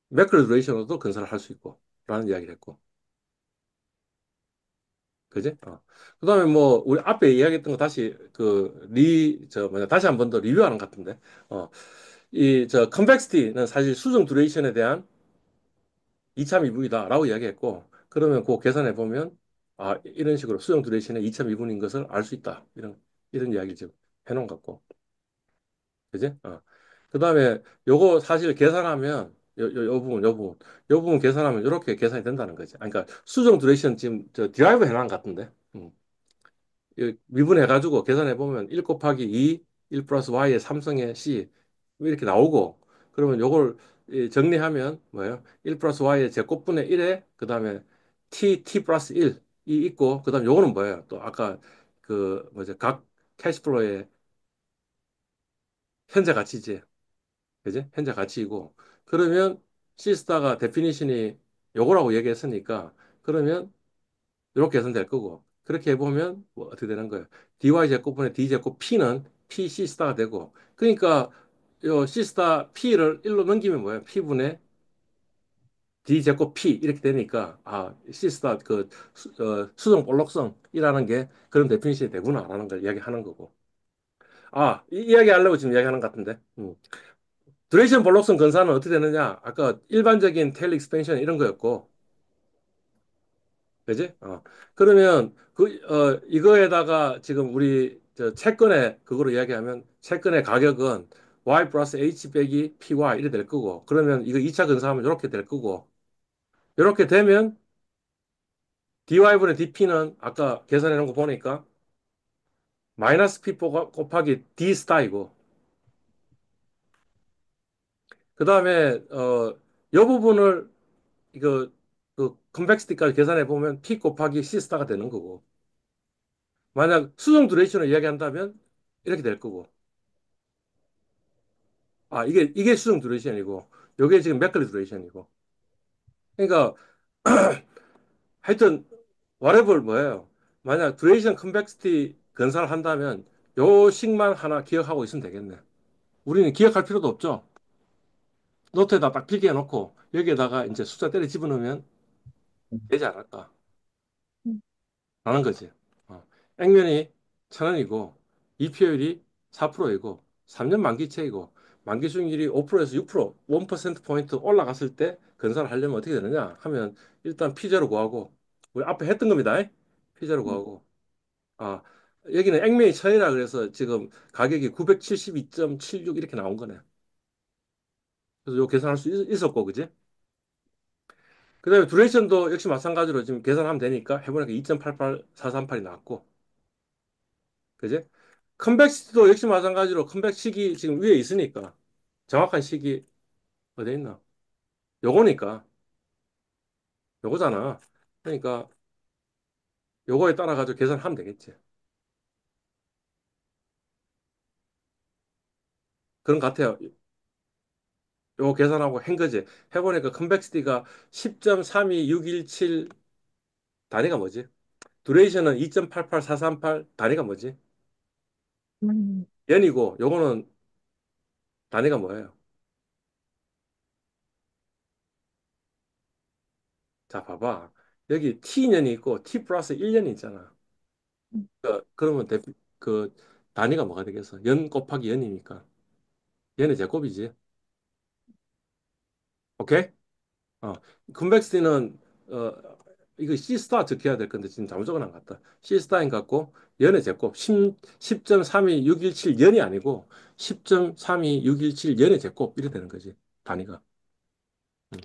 매크로 듀레이션으로도 근사를 할 수 있고 라는 이야기를 했고 그지? 그다음에 뭐 우리 앞에 이야기했던 거 다시 다시 한 번 더 리뷰하는 것 같은데. 이 저 컨벡시티는 사실 수정 듀레이션에 대한 이차 미분이다라고 이야기했고 그러면 그거 계산해 보면 이런 식으로 수정 듀레이션의 이차 미분인 것을 알 수 있다. 이런 이야기를 지금 해놓은 것 같고. 그지? 그다음에 요거 사실 계산하면 요 부분 계산하면 이렇게 계산이 된다는 거지. 그러니까 수정 듀레이션 지금 저 드라이브 해놓은 것 같은데. 미분해가지고 계산해보면 1 곱하기 2, 1 플러스 y의 삼성의 c 이렇게 나오고 그러면 요걸 정리하면 뭐예요? 1 플러스 y의 제곱분의 1에 그 다음에 t 플러스 1이 있고 그 다음에 요거는 뭐예요? 또 아까 그 뭐죠? 각 캐시플로의 현재 가치지. 그지? 현재 가치이고 그러면 C스타가 데피니션이 요거라고 얘기했으니까 그러면 이렇게 계산될 거고 그렇게 해보면 뭐 어떻게 되는 거예요? dy 제곱분의 d 제곱 p는 p c 스타가 되고 그러니까 요 c 스타 p를 1로 넘기면 뭐예요? p분의 d 제곱 p 이렇게 되니까 c 스타 수동 볼록성이라는 게 그런 데피니션이 되구나라는 걸 이야기하는 거고 이 이야기 하려고 지금 이야기하는 것 같은데 듀레이션 볼록성 근사는 어떻게 되느냐? 아까 일반적인 테일 익스펜션 이런 거였고 그지? 그러면 이거에다가 지금 우리 저 채권의 그거로 이야기하면 채권의 가격은 y 플러스 h 빼기 py 이렇게 될 거고 그러면 이거 2차 근사하면 이렇게 될 거고 이렇게 되면 dy분의 dp는 아까 계산해 놓은 거 보니까 마이너스 p 곱하기 d 스타이고 그 다음에, 요 부분을, 이거, 그, 컨벡시티까지 계산해 보면 P 곱하기 C 스타가 되는 거고. 만약 수정 듀레이션을 이야기한다면 이렇게 될 거고. 아, 이게 수정 듀레이션이고, 요게 지금 맥클리 듀레이션이고. 그러니까, 하여튼, whatever 뭐예요. 만약 듀레이션 컨벡시티 건설을 한다면 요 식만 하나 기억하고 있으면 되겠네. 우리는 기억할 필요도 없죠. 노트에다 딱 필기해 놓고 여기에다가 이제 숫자 때려 집어넣으면 되지 않을까 음, 라는 거지. 액면이 1,000원이고 이표율이 4%이고 3년 만기채이고 만기 수익률이 5%에서 6% 1% 포인트 올라갔을 때 건설을 하려면 어떻게 되느냐 하면 일단 피제로 구하고 우리 앞에 했던 겁니다. 피제로 음, 구하고 아 여기는 액면이 1,000이라 그래서 지금 가격이 972.76 이렇게 나온 거네. 그래서 요 계산할 수 있었고 그지? 그다음에 듀레이션도 역시 마찬가지로 지금 계산하면 되니까 해보니까 2.88438이 나왔고, 그지? 컴백시도 역시 마찬가지로 컴백 시기 지금 위에 있으니까 정확한 시기 어디 있나? 요거니까 요거잖아. 그러니까 요거에 따라 가지고 계산하면 되겠지. 그런 것 같아요. 요거 계산하고 한 거지. 해보니까 컴백시티가 10.32617 단위가 뭐지? 듀레이션은 2.88438 단위가 뭐지? 음, 연이고 요거는 단위가 뭐예요? 자, 봐봐. 여기 T년이 있고 T 플러스 1년이 있잖아. 음, 그러면 그 단위가 뭐가 되겠어? 연 곱하기 연이니까. 연의 제곱이지. 오케이? 어. 컨벡시티는 이거 C 스타 적혀야 될 건데 지금 잘못 적어놓은 것 같다. C 스타인 것 같고 연의 제곱 10.32617 연이 아니고 10.32617 연의 제곱 이렇게 되는 거지. 단위가. 음.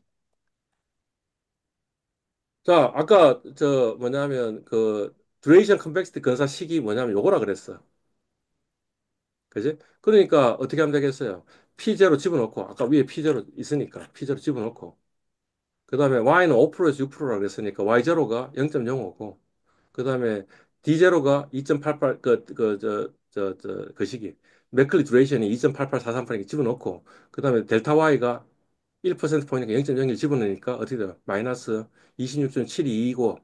자, 아까 저 뭐냐면 그 듀레이션 컨벡시티 근사 식이 뭐냐면 요거라 그랬어. 그지? 그러니까 어떻게 하면 되겠어요? P0 집어넣고, 아까 위에 P0 있으니까 P0 집어넣고, 그 다음에 Y는 5%에서 6%라고 그랬으니까 Y0가 0.05고, 그 다음에 D0가 2.88, 그 시기. 맥클리 듀레이션이 2.88438이니까 집어넣고, 그 다음에 델타 Y가 1% 포인트니까 0.01 집어넣으니까 어떻게 돼요? 마이너스 26.72이고,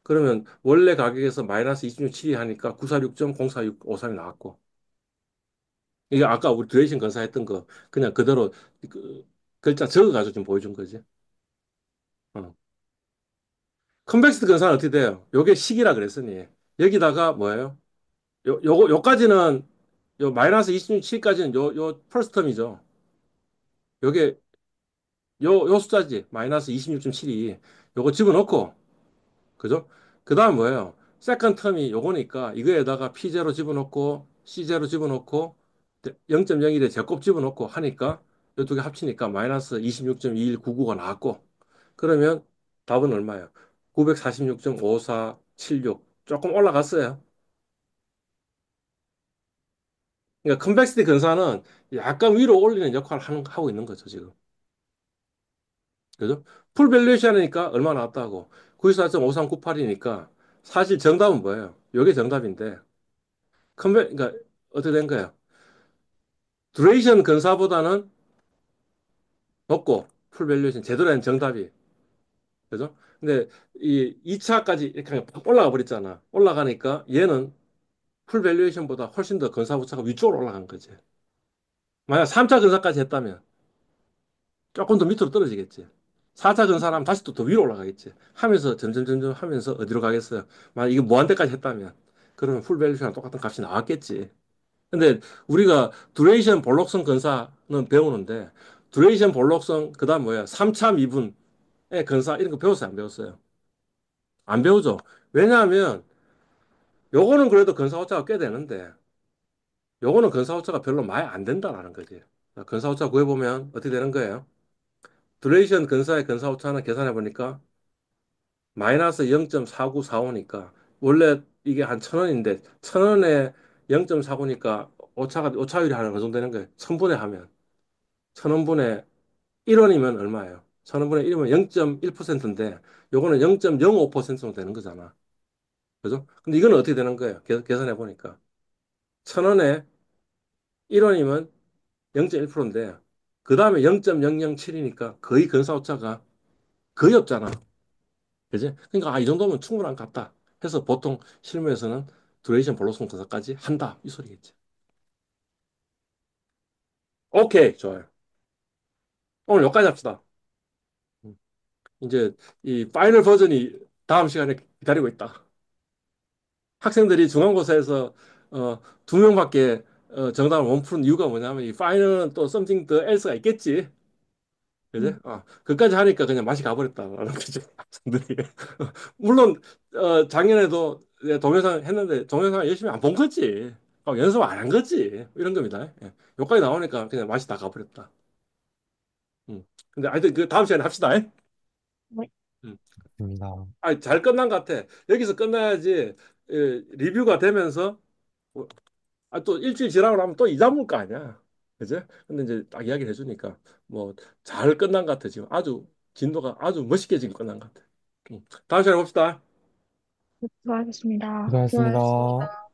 그러면 원래 가격에서 마이너스 26.72 하니까 946.0465 나왔고, 이게 아까 우리 듀레이션 건사했던 거 그냥 그대로 그 글자 적어가지고 좀 보여준 거지. 어. 컨벡스 건사는 어떻게 돼요? 요게 식이라 그랬으니 여기다가 뭐예요? 요까지는 요 마이너스 26까지는 요 퍼스트 텀이죠. 요게 요 숫자지. 마이너스 26.72. 요거 집어넣고 그죠? 그 다음 뭐예요? 세컨 텀이 요거니까 이거에다가 P0 집어넣고 C0 집어넣고 0.01에 제곱 집어넣고 하니까 이 두 개 합치니까 마이너스 26.2199가 나왔고 그러면 답은 얼마예요? 946.5476 조금 올라갔어요. 그러니까 컨벡시티 근사는 약간 위로 올리는 역할을 하고 있는 거죠, 지금. 그죠? 풀 밸류에이션 하니까 얼마 나왔다고? 94.5398이니까 사실 정답은 뭐예요? 이게 정답인데 그러니까 어떻게 된 거예요? 듀레이션 근사보다는 높고 풀 밸류에이션 제대로 된 정답이 그죠? 근데 이 2차까지 이렇게 팍 올라가 버렸잖아. 올라가니까 얘는 풀 밸류에이션보다 훨씬 더 근사 부차가 위쪽으로 올라간 거지. 만약 3차 근사까지 했다면 조금 더 밑으로 떨어지겠지. 4차 근사하면 다시 또 더 위로 올라가겠지. 하면서 점점 하면서 어디로 가겠어요? 만약 이게 무한대까지 했다면 그러면 풀 밸류에이션랑 똑같은 값이 나왔겠지. 근데 우리가 듀레이션 볼록성 근사는 배우는데 듀레이션 볼록성 그다음 뭐야? 3차 미분의 근사 이런 거 배웠어요? 안 배웠어요? 안 배우죠. 왜냐하면 요거는 그래도 근사 오차가 꽤 되는데 요거는 근사 오차가 별로 많이 안 된다라는 거지. 근사 오차 구해보면 어떻게 되는 거예요? 듀레이션 근사의 근사 오차는 계산해 보니까 마이너스 0.4945니까 원래 이게 한 1,000원인데 1,000원에 0.49니까 오차율이 한 어느 정도 되는 거예요? 1,000분의 하면 1,000원분의 1원이면 얼마예요? 1,000원분의 1이면 0.1%인데 요거는 0.05%로 되는 거잖아. 그죠? 근데 이거는 어떻게 되는 거예요? 계산해 보니까. 1,000원에 1원이면 0.1%인데 그 다음에 0.007이니까 거의 근사오차가 거의 없잖아. 그지? 그러니까 이 정도면 충분한 것 같다. 해서 보통 실무에서는 듀레이션 블록송 분석까지 한다. 이 소리겠지. 오케이, 좋아요. 오늘 여기까지 합시다. 음, 이제 이 파이널 버전이 다음 시간에 기다리고 있다. 학생들이 중간고사에서 두 명밖에 정답을 못 푸는 이유가 뭐냐면 이 파이널은 또 something the else가 있겠지. 그지? 음. 그까지 하니까 그냥 맛이 가버렸다라는 거죠. 학생들이. 물론 작년에도 동영상 했는데 동영상 열심히 안 본 거지. 연습 안 한 거지. 이런 겁니다. 예. 여기까지 나오니까 그냥 맛이 다 가버렸다. 근데 하여튼 그 다음 시간에 합시다. 네. 음. 맞습니다. 잘 끝난 것 같아. 여기서 끝나야지 리뷰가 되면서 또 일주일 지나고 나면 또 잊어먹을 거 아니야. 그지? 근데 이제 딱 이야기를 해주니까 뭐 잘 끝난 것 같아. 지금 아주 진도가 아주 멋있게 지금 끝난 것 같아. 다음 시간에 봅시다. 수고하셨습니다. 고생하셨습니다.